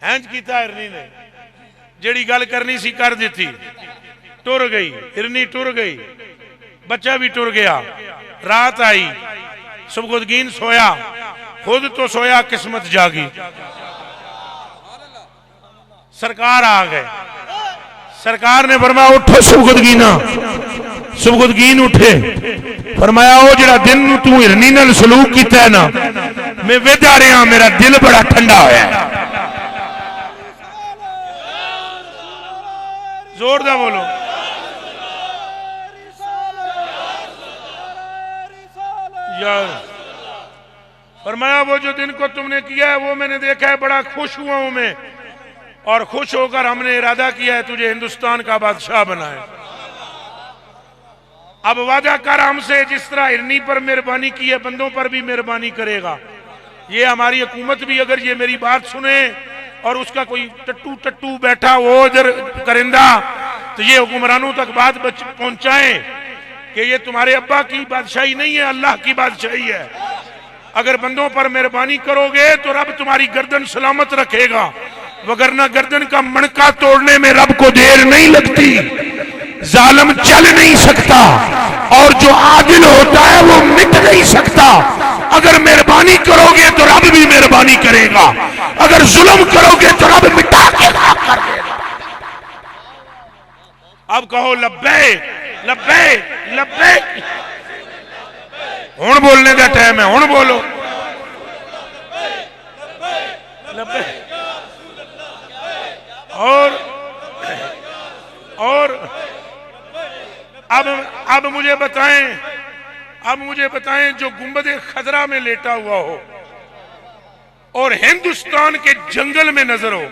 इंज कीता हिरनी ने, जिहड़ी गल करनी सी कर दी, टुर गई हिरनी, टुर गई, बच्चा भी टुर गया। रात आई, सुबकुतगीन सोया, खुद तो सोया, किस्मत जागी। सरकार आ गए, सरकार ने फरमाया उठो सुबकुतगीना। सुबकुतगीन उठे, फरमाया वो जिहड़ा दिन तू हिरनी नाल सलूक कीता है ना, मैं वेदा रहा, मेरा दिल बड़ा ठंडा होया है। जोरदार बोलो। यार फरमाया वो जो दिन को तुमने किया है वो मैंने देखा है, बड़ा खुश हुआ हूं मैं, और खुश होकर हमने इरादा किया है तुझे हिंदुस्तान का बादशाह बनाए। अब वादा कर हमसे, जिस तरह हिरनी पर मेहरबानी की है, बंदों पर भी मेहरबानी करेगा। ये हमारी हुकूमत भी अगर ये मेरी बात सुने, और उसका कोई टट्टू टट्टू बैठा हो इधर करिंदा, तो ये हुक्मरानों तक बात पहुंचाए कि ये तुम्हारे अब्बा की बादशाही नहीं है, अल्लाह की बादशाही है। अगर बंदों पर मेहरबानी करोगे तो रब तुम्हारी गर्दन सलामत रखेगा, वगरना गर्दन का मणका तोड़ने में रब को देर नहीं लगती। जालिम चल नहीं सकता, और जो आदिल होता है वो मिट नहीं सकता। अगर मेहरबानी करोगे तो रब भी मेहरबानी करेगा, अगर जुल्म करोगे तो रब मिटा के राख कर देगा। अब कहो लब्बे लब्बे लब्बे, हुण बोलने का टाइम है, हुण बोलो लब्बे। और अब मुझे बताएं, जो गुंबदे खजरा में लेटा हुआ हो और हिंदुस्तान के जंगल में नजर हो,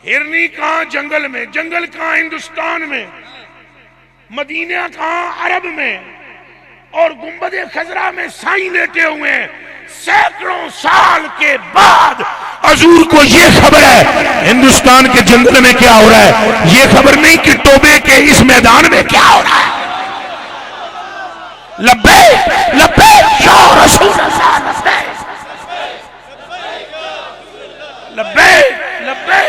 हिरनी कहां जंगल में, जंगल कहां हिंदुस्तान में, मदीना कहां अरब में, और गुंबदे खजरा में साईं लेटे हुए हैं। सैकड़ों साल के बाद हजूर को ये खबर है हिंदुस्तान के जंगल में क्या हो रहा है, ये खबर नहीं कि टोबे के इस मैदान में क्या हो रहा है। लब्बे लब्बे या रसूल अल्लाह, लब्बे लब्बे।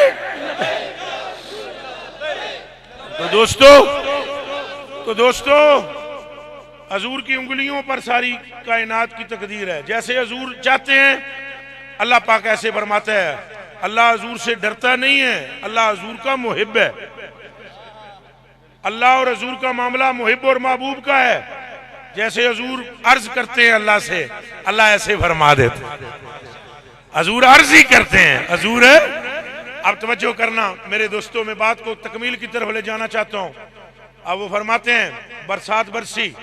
तो दोस्तों हजूर की उंगलियों पर सारी कायनात की तकदीर है। जैसे हजूर चाहते हैं, अल्लाह पाक ऐसे फरमाता है। अल्लाह हजूर से डरता नहीं है, अल्लाह हजूर का मुहिब है। अल्लाह और हजूर का मामला मुहिब और महबूब का है। जैसे हजूर अर्ज करते हैं अल्लाह से, अल्लाह ऐसे फरमा देते। हजूर अर्ज ही करते हैं, हजूर है। अब तवज्जो करना मेरे दोस्तों, मैं बात को तकमील की तरफ ले जाना चाहता हूँ। अब वो फरमाते हैं, बरसात बरसी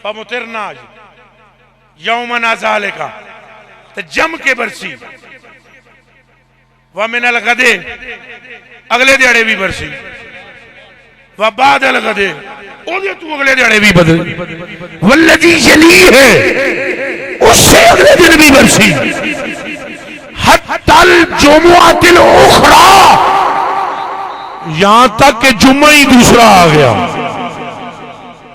फमुतिरना यौमन आज़ाले का, तो जम के बरसी। व मिनल गदे अगले दिहाड़े भी बरसी, व बादल गदे ओदे तू अगले दिहाड़े भी बदली, वल्लजी यली है उससे अगले दिन भी बरसी, हत्तल जुमुअतिल उखरा, यहां तक कि जुम्मा ही दूसरा आ गया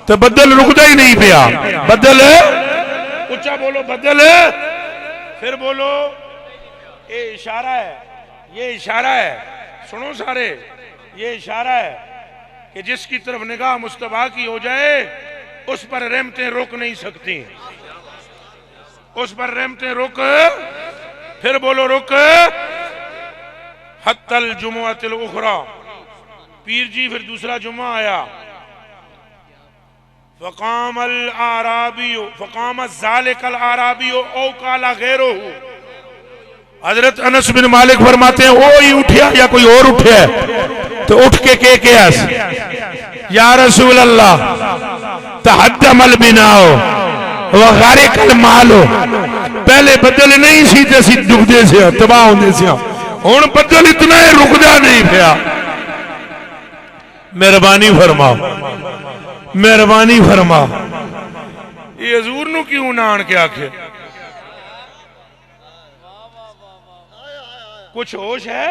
तो बदल रुकता ही नहीं पिया। बदल ऊंचा बोलो, बदल। फिर बोलो, ये इशारा है, ये इशारा है, सुनो सारे, ये इशारा है कि जिसकी तरफ निगाह मुस्तफा की हो जाए उस पर रहमतें रोक नहीं सकती, उस पर रहमतें रोक। फिर बोलो रुक। हत्तल जुमुअतिल उखरा, पीर जी फिर दूसरा जुम्मा आया। फ़क़ामल आराबियो फ़क़ाम ज़ालिकल आराबियो औ काला गैरुहु। हजरत अनस बिन मालिक फरमाते हैं ओ ही उठा या कोई और उठा तो उठ के या रसूल अल्लाह तहद्दमल बिनाओ व गारिकल मालो। पहले बदल नहीं सी ते असीं डुबदे से तबाह होंदे से, हुण बदल इतना है रुकदा नहीं पिया। मेहरबानी फरमा, मेहरबानी फरमा। ये हजूर नू क्यों ना आन के आखे? कुछ होश है?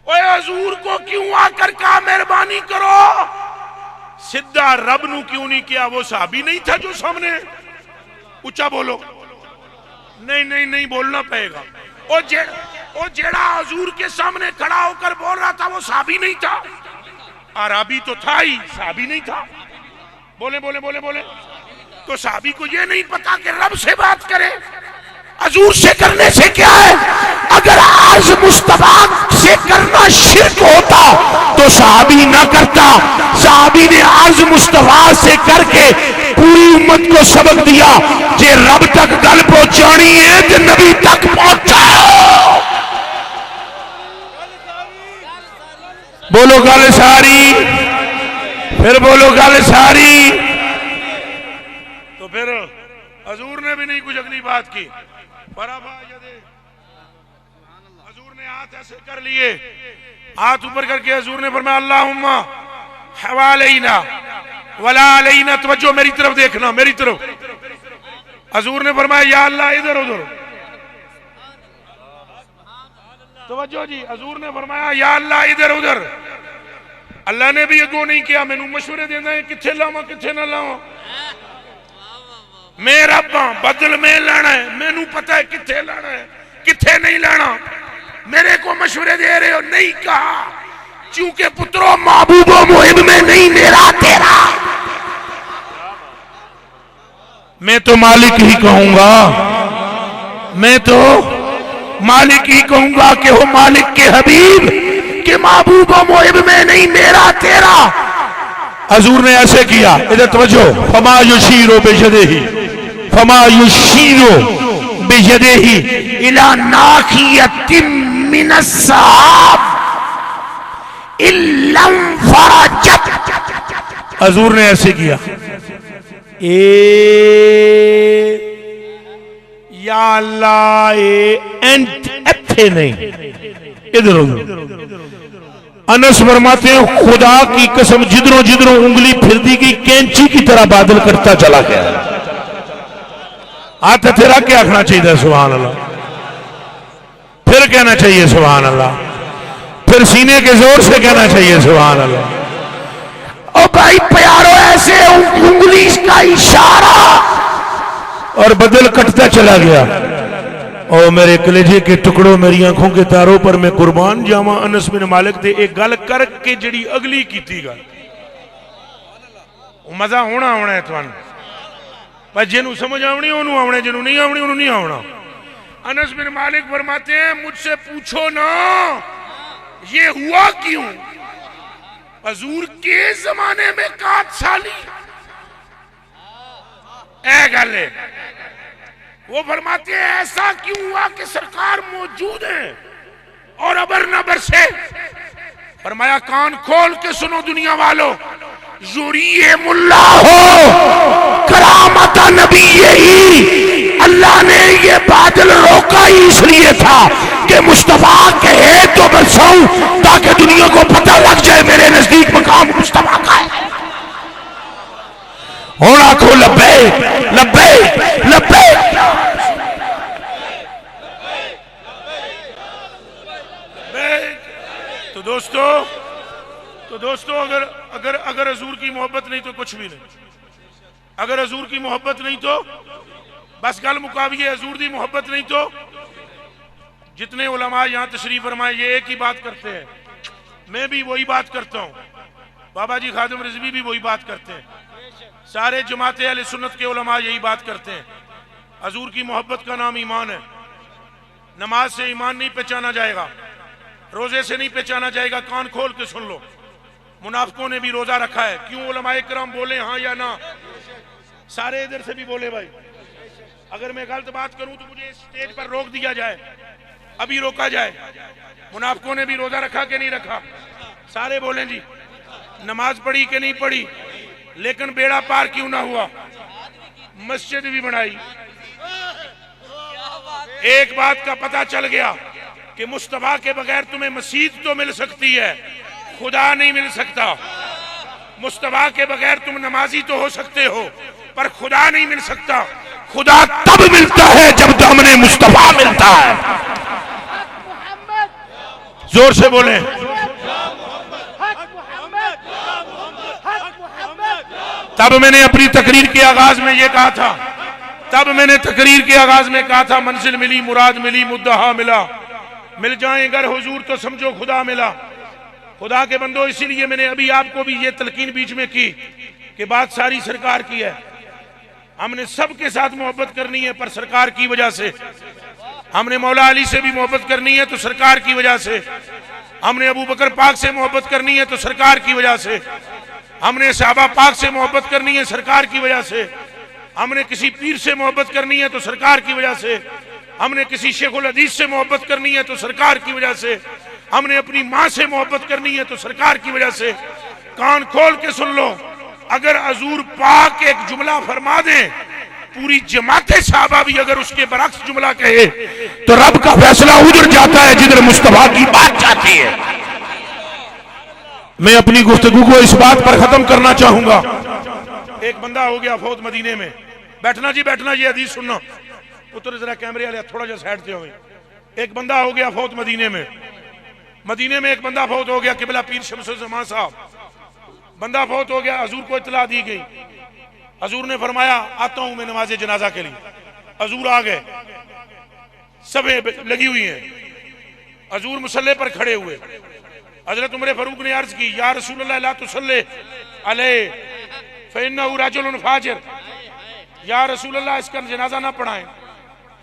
ओए हजूर को क्यों आकर कहा मेहरबानी करो? सीधा रब नू क्यों नहीं किया? वो साहबी नहीं था जो सामने? ऊंचा बोलो। नहीं नहीं नहीं बोलना पड़ेगा। ओ जेड़ा हजूर के सामने खड़ा होकर बोल रहा था वो साहबी नहीं था? अराबी तो था ही, साहबी नहीं था। बोले बोले बोले बोले। तो साहबी को ये नहीं पता कि रब से बात करे? हजूर से करने से क्या है? अगर आज मुस्तफा से करना शिर्क होता तो सहाबी ना करता। सहाबी ने आज मुस्तफा से करके पूरी उम्मत को सबक दिया जे रब तक गल पहुंचानी है तो नबी तक पहुंचाओ। बोलो गल सारी, फिर बोलो गल सारी। तो फिर हजूर ने भी नहीं कुछ अगली बात की। हजूर ने हाथ ऐसे कर लिए, हाथ ऊपर करके हजूर ने फरमाया अल्लाहुम्मा हवालैना वला अलैना। तवज्जो, मेरी तरफ देखना, मेरी तरफ। हजूर ने फरमाया या अल्लाह इधर उधर। तवज्जो जी, हजूर ने फरमाया या अल्लाह इधर उधर। अल्लाह ने भी अगो नहीं किया, मैनू मशवरे देना है किथे लावा किथे ना लावा। मैं रब हां, बदल में लाना है, मैनू पता है किथे लाना है किथे नहीं लाना। मेरे को मशवरे दे रहे हो, नहीं कहा क्योंकि पुत्रों महबूबो मुहिब में नहीं मेरा तेरा। मैं तो मालिक ही कहूंगा, मैं तो मालिक ही कहूंगा कि हो मालिक के हबीब के महबूबो मुहिब में नहीं मेरा तेरा। हजूर ने ऐसे किया, इधर तवज्जो। फमा युशीरो बेयदिही, फमा युशीरो बेयदिही इला नाखियतिन मिनस साब इल्लम फरजत। हजूर ने ऐसे किया, या अल्लाह एंथे नहीं, इधर उधर। अनस फरमाते हैं खुदा की कसम जिधरों जिधरों उंगली फिरती गई कैंची की तरह बादल करता चला गया। हाथ तेरा क्या आखना चाहिए सुभान अल्लाह, फिर कहना चाहिए सुभान अल्लाह, फिर सीने के जोर से कहना चाहिए सुभान अल्लाह। ओ भाई प्यारो, ऐसे उंगली का इशारा और बदल कटता चला गया। और मेरे कलेजे के टुकड़ों, मेरी आंखों के तारों पर मैं कुर्बान जावा। अनस बिन मालिक दे एक गल करके जड़ी अगली कीती गल मजा होना होना है तुहानू, पर जिन्हों समझ आवनी ओनू आवना, जिन्हों नहीं आवनी ओनू नहीं आवना। अनस बिन मालिक फरमाते हैं मुझसे पूछो ना ये हुआ क्यों? हजूर के जमाने में कात साली ऐ गल है। वो फरमाते हैं ऐसा क्यों हुआ कि सरकार मौजूद है और अबर न बरसे। फरमाया कान खोल के सुनो दुनिया वालों, यूरिए मुल्ला हो करामत नबी, यही अल्लाह ने ये बादल रोक रुका ही इसलिए था कि मुस्तफा कहे तो बरसाऊं, ताकि दुनिया को पता लग जाए मेरे नजदीक मकाम मुस्तफा का है। और आखो लब्बैक लब्बैक लब्बैक। तो दोस्तों अगर अगर अगर हजूर की मोहब्बत नहीं तो कुछ भी नहीं। अगर हजूर की मोहब्बत नहीं तो बस गल मुकाबिए। हजूर की मोहब्बत नहीं तो जितने उलमा यहाँ तशरीफ फरमाए ये एक ही बात करते हैं, मैं भी वही बात करता हूँ, बाबा जी खादिम रिजवी भी वही बात करते हैं, सारे जमात अहले सुन्नत के उलमा यही बात करते हैं। हजूर की मोहब्बत का नाम ईमान है। नमाज से ईमान नहीं पहचाना जाएगा, रोजे से नहीं पहचाना जाएगा। कान खोल के सुन लो, मुनाफिकों ने भी रोजा रखा है। क्यों उलमाए किराम बोले हाँ या ना? सारे इधर से भी बोले भाई। अगर मैं गलत बात करूं तो मुझे स्टेज पर रोक दिया जाए, अभी रोका जाए। मुनाफिकों ने भी रोजा रखा कि नहीं रखा? सारे बोले जी। नमाज पढ़ी कि नहीं पढ़ी? लेकिन बेड़ा पार क्यों ना हुआ? मस्जिद भी बनाई। एक बात का पता चल गया कि मुस्तफा के बगैर तुम्हें मस्जिद तो मिल सकती है, खुदा नहीं मिल सकता। मुस्तफा के बगैर तुम नमाजी तो हो सकते हो, पर खुदा नहीं मिल सकता। खुदा तब मिलता है जब दामने मुस्तफा मिलता है। जोर से बोले। तब मैंने अपनी तकरीर के आगाज में ये कहा था, मंजिल मिली, मुराद मिली, मुद्दहा मिला। मिल जाए अगर हुजूर तो समझो खुदा मिला। खुदा के बंदो, इसीलिए मैंने अभी आपको भी ये तलकीन बीच में की कि बात सारी सरकार की है। हमने सबके साथ मोहब्बत करनी है, पर सरकार की वजह से। हमने मौला अली से भी मोहब्बत करनी है तो सरकार की वजह से। हमने अबू बकर पाक से मोहब्बत करनी है तो सरकार की वजह से। हमने सहाबा पाक से मोहब्बत करनी है सरकार की वजह से। हमने किसी पीर से मोहब्बत करनी है तो सरकार की वजह से। हमने किसी शेखुल हदीस से मोहब्बत करनी है तो सरकार की वजह से। हमने अपनी माँ से मोहब्बत करनी है तो सरकार की वजह से। कान खोल के सुन लो, अगर हजूर पाक एक जुमला फरमा दे, पूरी जमाते साहबा भी अगर उसके बरक्स जुमला कहे तो रब का फैसला उधर जाता है जिधर मुस्तफा की बात जाती है। मैं अपनी गुफ्तगू को इस बात पर खत्म करना चाहूंगा। एक बंदा हो गया फौत मदीने में। बैठना जी बैठना, ये हदीस सुनना। पुत्र जरा कैमरे वाले थोड़ा जा साइड से हो। एक बंदा हो गया फौत मदीने में। मदीने में एक बंदा फौत हो गया, किबला पीर शमसुल ज़मान साहब। बंदा फौत हो गया, हजूर को इत्तला दी गई। हजूर ने फरमाया आता हूं मैं नमाज जनाजा के लिए। हजूर आ गए, सभें लगी हुई हैं। हजूर मुसल्ले पर खड़े हुए। हजरत उमर फारूक ने अर्ज की, या रसूलल्लाह ला तुसल्ले अलैहि फइन्नहु रजुलुन फाजिर। या रसूलल्लाह इसका जनाजा ना पढ़ाएं।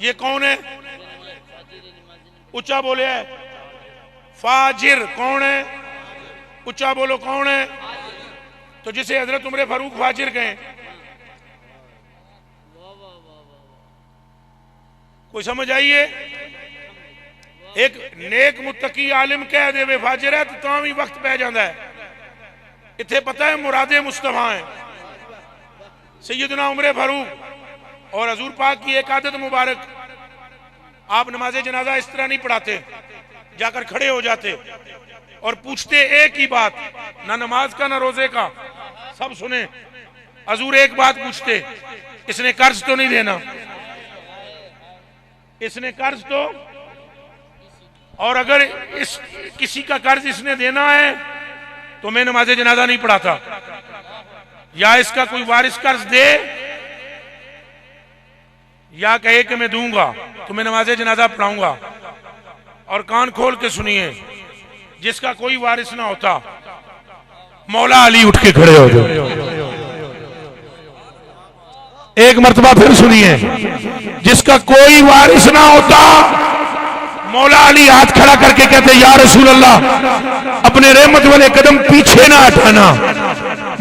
ये कौन है? ऊंचा बोले है। फाजिर कौन है? ऊंचा बोलो कौन है? तो जिसे हजरत उमर फारूक फाजिर कहें, कोई समझ आइए? एक नेक मुत्तकी आलिम कह दे वे फाजिर है तो भी वक्त पै जाता है। इत्थे पता है मुरादे मुस्तफा है सैयदना उमर फारूक। और हजूर पाक की एक आदत मुबारक, आप नमाज जनाजा इस तरह नहीं पढ़ाते, जाकर खड़े हो जाते और पूछते एक ही बात, ना नमाज का ना रोजे का, सब सुने। हजूर एक बात पूछते, इसने कर्ज तो नहीं देना? इसने कर्ज तो, और अगर इस किसी का कर्ज इसने देना है तो मैं नमाज जनाजा नहीं पढ़ाता। या इसका कोई वारिस कर्ज दे या कहे कि मैं दूंगा तो मैं नमाज जनाजा पढ़ाऊंगा। और कान खोल के सुनिए, जिसका कोई वारिस ना होता, मौला अली उठ के खड़े हो जाओ। एक मर्तबा फिर सुनिए, जिसका कोई वारिस ना होता, मौला अली हाथ खड़ा करके कहते, या रसूल अल्लाह अपने रहमत वाले कदम पीछे ना हटाना।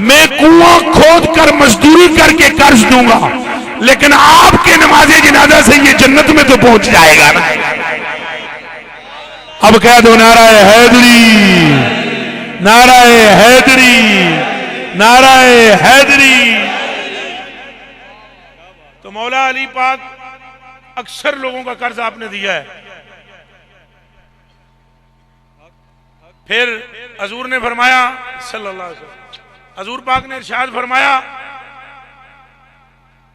मैं कुआं खोद कर मजदूरी करके कर्ज दूंगा, लेकिन आपके नमाजे जनाजा से ये जन्नत में तो पहुंच जाएगा ना। अब कह दो नाराए हैदरी, नाराए हैदरी, नाराए हैदरी। तो मौला अली पाक अक्सर लोगों का कर्ज आपने दिया है। फिर हजूर ने फरमाया सल्लल्लाहु अलैहि वसल्लम, हजूर पाक ने इरशाद फरमाया,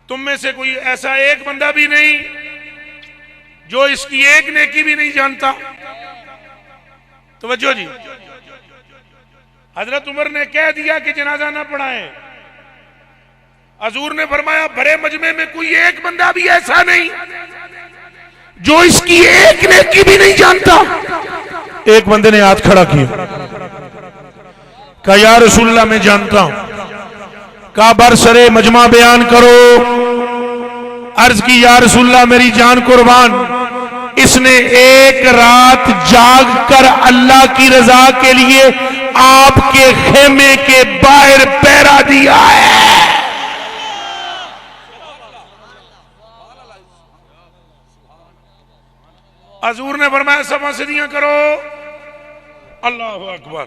तुम में से कोई ऐसा एक बंदा भी नहीं जो इसकी एक नेकी भी नहीं जानता। तवज्जो जी, हजरत उमर ने कह दिया कि जनाजा ना पढ़ाएं। हजूर ने फरमाया बड़े मजमे में कोई एक बंदा भी ऐसा नहीं जो इसकी एक नेकी भी नहीं जानता। एक बंदे ने हाथ खड़ा किया, कहा या रसूलल्लाह मैं जानता हूं। कहा बरसरे मजमा बयान करो। अर्ज की या रसूलल्लाह मेरी जान कुर्बान, इसने एक रात जाग कर अल्लाह की रजा के लिए आपके खेमे के बाहर पहरा दिया है। हजूर ने फरमाया सब मसदियां करो। अल्लाहु अकबर।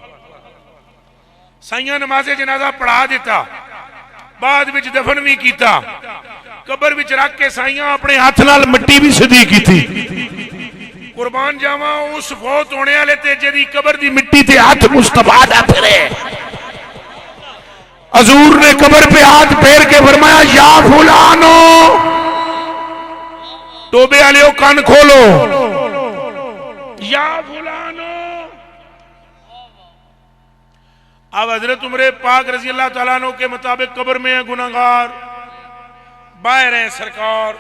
साइया नमाजे जनाजा पढ़ा दिता, बाद विच दफन भी किया, कबर विच रख के साइया अपने हाथ नाल मिट्टी भी सीधी की थी। कुर्बान जावा उस फौत होने वाले तेजे दी कबर दी मिट्टी ते हाथ मुस्तफा दा फिरे। हजूर ने कबर पे हाथ फेर के फरमाया या फुलानो, टोबे वाले कान खोलो, या फुलानो। अब हजरत उमर पाक रजी अल्लाह तआला अन्हु के मुताबिक कब्र में है गुनाहगार, बाहर है सरकार।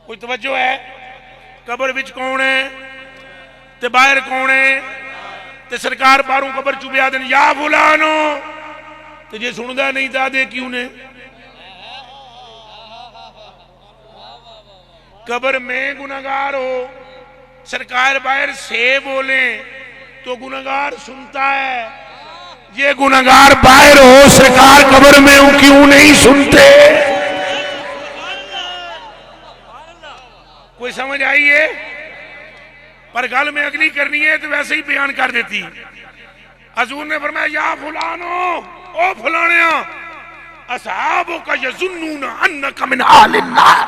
कोई तवज्जो है? कब्र विच कौन है ते बाहर कौन है? ते सरकार बाहरों कब्र चुबे आदन या फुलानो, ते जे सुनदा नहीं तो आदे क्यों ने? कब्र में गुनाहगार हो, सरकार बाहर से बोले तो गुनाहगार सुनता है। ये गुनाहगार बाहर हो, सरकार कब्र में हो, क्यों नहीं सुनते? कोई समझ आई है? पर गल में अगली करनी है तो वैसे ही बयान कर देती। हजूर ने फरमाया या फुलानो, ओ फलानिया, असहाबो का यजुन्नून अन्नका मिन आलिन नार।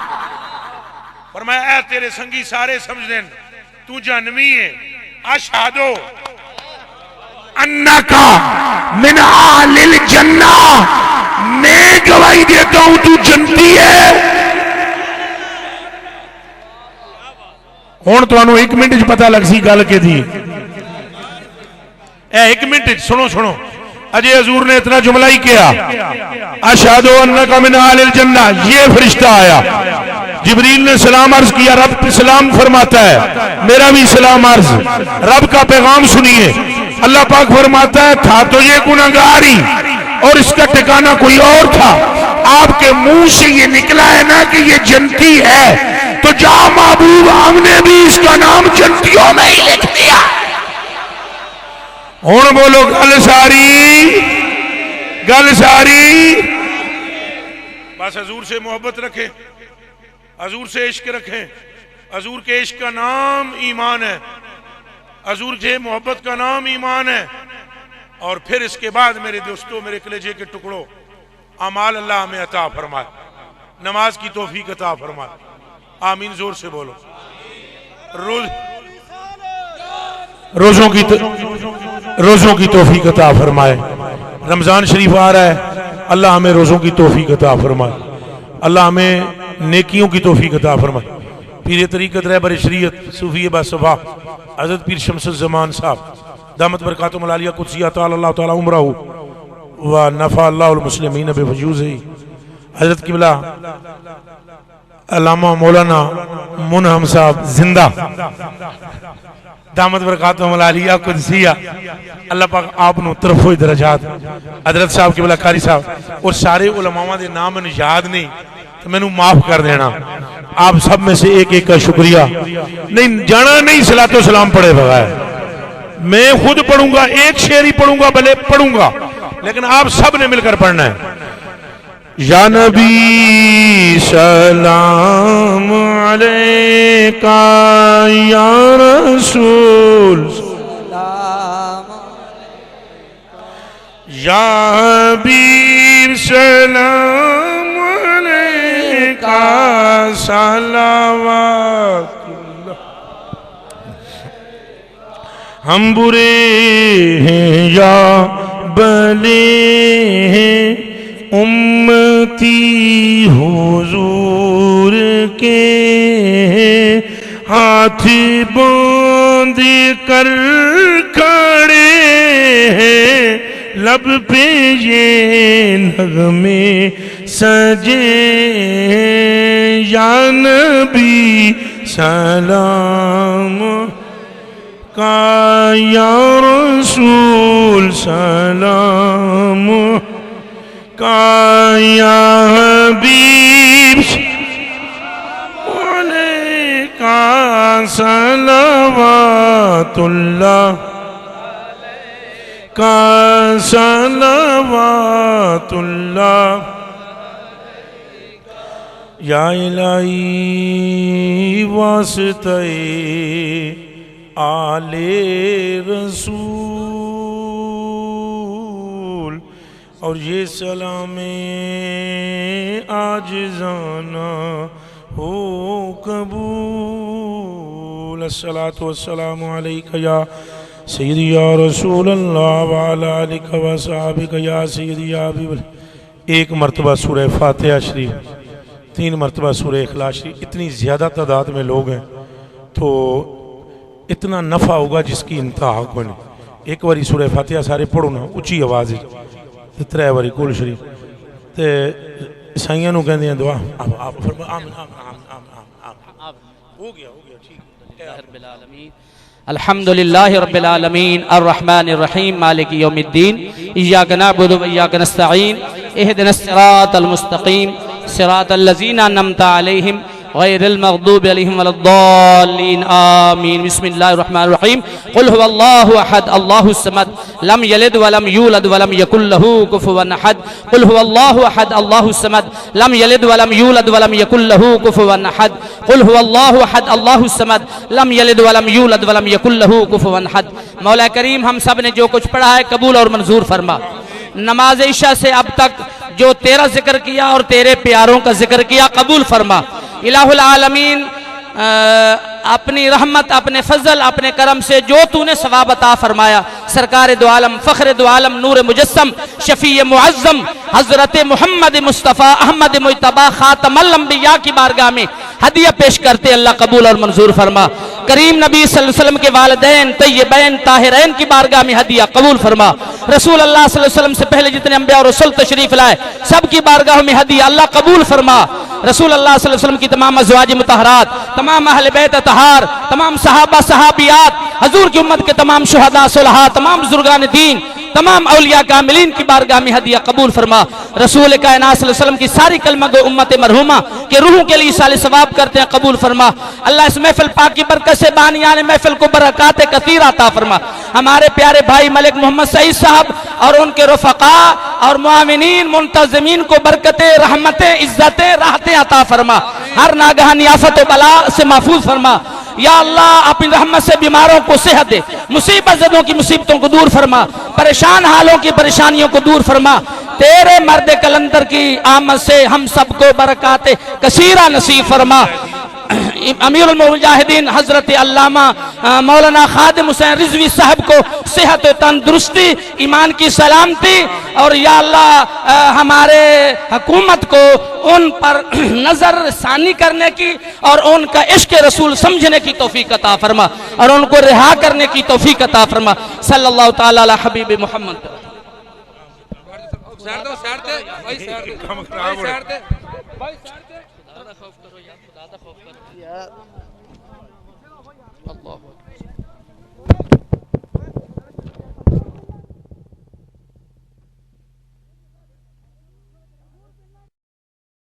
फरमाया तेरे संगी सारे समझते तू जहन्नमी है। अशहदो अन्नका मिन आलिल जन्ना, मैं गवाही देता हूं तू जन्नती है। हुण तुहानू एक मिनट च पता लग सी गल के दी। एक मिनट च सुनो सुनो, अजय हजूर ने इतना जुमला ही किया, अशहदु अन्नका मिन आलिल जन्ना। ये फरिश्ता आया, जिब्रील ने सलाम अर्ज किया, रब सलाम फरमाता है, मेरा भी सलाम अर्ज। रब का पैगाम सुनिए, अल्लाह पाक फरमाता है था तो ये गुनाहगार ही और इसका ठिकाना कोई और था। आपके मुंह से ये निकला है ना कि ये जन्नती है, तो जा महबूब हमने भी इसका नाम जन्नतियों में ही लिख दिया। हुण बोलो गल सारी, गल सारी। बस हजूर से मोहब्बत रखें, हजूर से इश्क रखें। हजूर के इश्क का नाम ईमान है, हजूर से मोहब्बत का नाम ईमान है। और फिर इसके बाद मेरे दोस्तों, मेरे कलेजे के टुकड़ों, अमाल अल्लाह हमें अता फरमाए, नमाज की तौफीक अता फरमाए। आमीन, जोर से बोलो। रोजों की तौफीक अता फरमाए। रमजान शरीफ आ रहा है, अल्लाह हमें रोजों की तौफीक अता फरमाए, अल्लाह हमें नेकियों की तौफीक अता फरमाए। पीर तरीक़त रहबर शरीयत सूफी बासफा हज़रत पीर शम्सुल ज़मान साहब दामत बरकातुहुल आलिया कुदसिया अल्लाह ताला उम्रहु व नफ़ा अल्लाहुल मुस्लिमीन बिवजूज़िही। हज़रत क़िबला अल्लामा मौलाना मुनहम साहब जिंदा दामत बरकातुहुल आलिया कुदसिया, अल्लाह पाक आप नु तरफो दरजात। हज़रत साहब क़िबला कारी साहब और सारे उलमावां दे नाम मैनूं याद नहीं, तो मैनू माफ कर देना। आप सब में से एक एक का शुक्रिया। नहीं जाना नहीं सलातो सलाम पढ़े बगैर। मैं खुद पढ़ूंगा, एक शेर ही पढ़ूंगा, भले पढ़ूंगा, लेकिन आप सब ने मिलकर पढ़ना है। या नबी सलाम अलैका या रसूल या हबीब सलाम अलैका का सलावत। हम बुरे हैं या भले हैं उम्मती हुजूर के, हाथ बांध कर खड़े हैं लब पे ये नगमे सजे, या नबी सलाम का या रसूल सलाम का या हबीब का सलावतुल्लाह का सलावतुल्लाह। या इलाही वास्ते आले रसूल, और ये सलामे आज जाना हो कबूल। अस्सलातु वस्सलामु अलैका या सय्यदी या रसूल अल्लाह व अला आलिका व असहाबिका या सय्यदी या हबीब। एक मरतबा सूरह फातिहा शरीफ, 3 मरतबा सूरह इखलास शरीफ। इतनी ज़्यादा तादाद में लोग हैं तो इतना नफ़ा होगा जिसकी इंतहा को नहीं। एक बारी सूरह फातिहा सारे पढ़ो ना उच्ची आवाज़, 3 बारी कुल शरीफ। तो ईसाइयों को कहते हैं दुआ आप फरमा आमीन आमीन हो गया ठीक है। अल्हम्दुलिल्लाहि रब्बिल आलमीन अर्रहमानिर रहीम मालिकि यौमिद्दीन इय्याका नअबुदु व इय्याका नस्तईन इहदिनस सिरातल मुस्तकीम सिरातल लज़ीना अनअमता अलैहिम गैरिल मग़दूबि अलैहिम वलद्दाल्लीन आमीन। बिस्मिल्लाहिर रहमानिर रहीम। कुल हुवल्लाहु अहद अल्लाहुस समद लम यलिद वलम यूलद वलम यकुल लहू कुफुवन अहद। कुल हुवल्लाहु अहद अल्लाहुस समद लम यलिद वलम यूलद वलम यकुल लहू कुफुवन अहद। कुल हुवल्लाहु अहद अल्लाहुस समद लम यलिद वलम यूलद वलम यकुल लहू कुफुवन अहद। मौला करीम हम सब ने जो कुछ पढ़ा है कबूल और मंजूर फरमा। नमाज इशा से अब तक जो तेरा जिक्र किया और तेरे प्यारों का जिक्र किया कबूल फरमा। इलाहुल आलमीन अपनी रहमत, अपने फजल, अपने करम से जो तूने सवाब अता फरमाया, सरकार दो आलम, फ़ख्र दो आलम, नूर मुजस्सम, शफ़ी मुअज़्ज़म हज़रत मुहम्मद मुस्तफ़ा अहमद मुज्तबा ख़ातमुल अंबिया की बारगाह में हदिया पेश करते अल्लाह कबूल और मंजूर फरमा। करीम नबी सल्लल्लाहु अलैहि वसल्लम के वालिदैन तय्यबैन ताहिरैन की बारगाह में हदिया कबूल फरमा। रसूल अल्लाह सल्लल्लाहु अलैहि वसल्लम से पहले जितने अंबिया और रसूल तशरीफ लाए सब की बारगाह में हदिया अल्लाह कबूल फरमा। रसूल अल्लाह सल्लल्लाहु अलैहि वसल्लम की तमाम अज़वाज मुतहरात, तमाम अहले बैत तहार, तमाम सहाबा सहाबियात, हजूर की उम्मत के तमाम शुहदा सुलहा, तमाम बुजुर्गान दीन, तमाम औलिया कामिलीन की बारगाह में हदिया कबूल फरमा। रसूल कायनात सल्लल्लाहु अलैहि वसल्लम की सारी कलमा गो उम्मत मरहुमा के रूहों के लिए साले सवाब करते हैं कबूल फरमा। अल्लाह इस महफिल पाक की बरकत से बानियाने महफिल को बरक़ात कसीर अता फरमा। हमारे प्यारे भाई मलिक मोहम्मद सईद साहब और उनके रफ़क़ा और मुआमिनीन मुंतज़मीन को बरकतें, रहमतें, इज्जतें, राहतें अता फरमा। हर नागहानी आफत व बला से महफूज फरमा। या अल्लाह अपनी रहमत से बीमारों को सेहत दे, मुसीबत ज़दों की मुसीबतों को दूर फरमा, परेशान हालों की परेशानियों को दूर फरमा। तेरे मर्द कलंदर की आमद से हम सबको बरक़ात कसीरा नसीब फरमा। अमीरुल मुजाहिदीन हजरत अल्लामा मौलाना खादिम हुसैन रिजवी साहब को सेहत तंदुरुस्ती, ईमान की सलामती और या अल्लाह हमारे हुकूमत को उन पर नजर सानी करने की और उनका इश्क रसूल समझने की तौफीक अता फरमा और उनको रिहा करने की तौफीक अता फरमा। सल्लल्लाहु ताला अला हबीब मोहम्मद। अल्लाह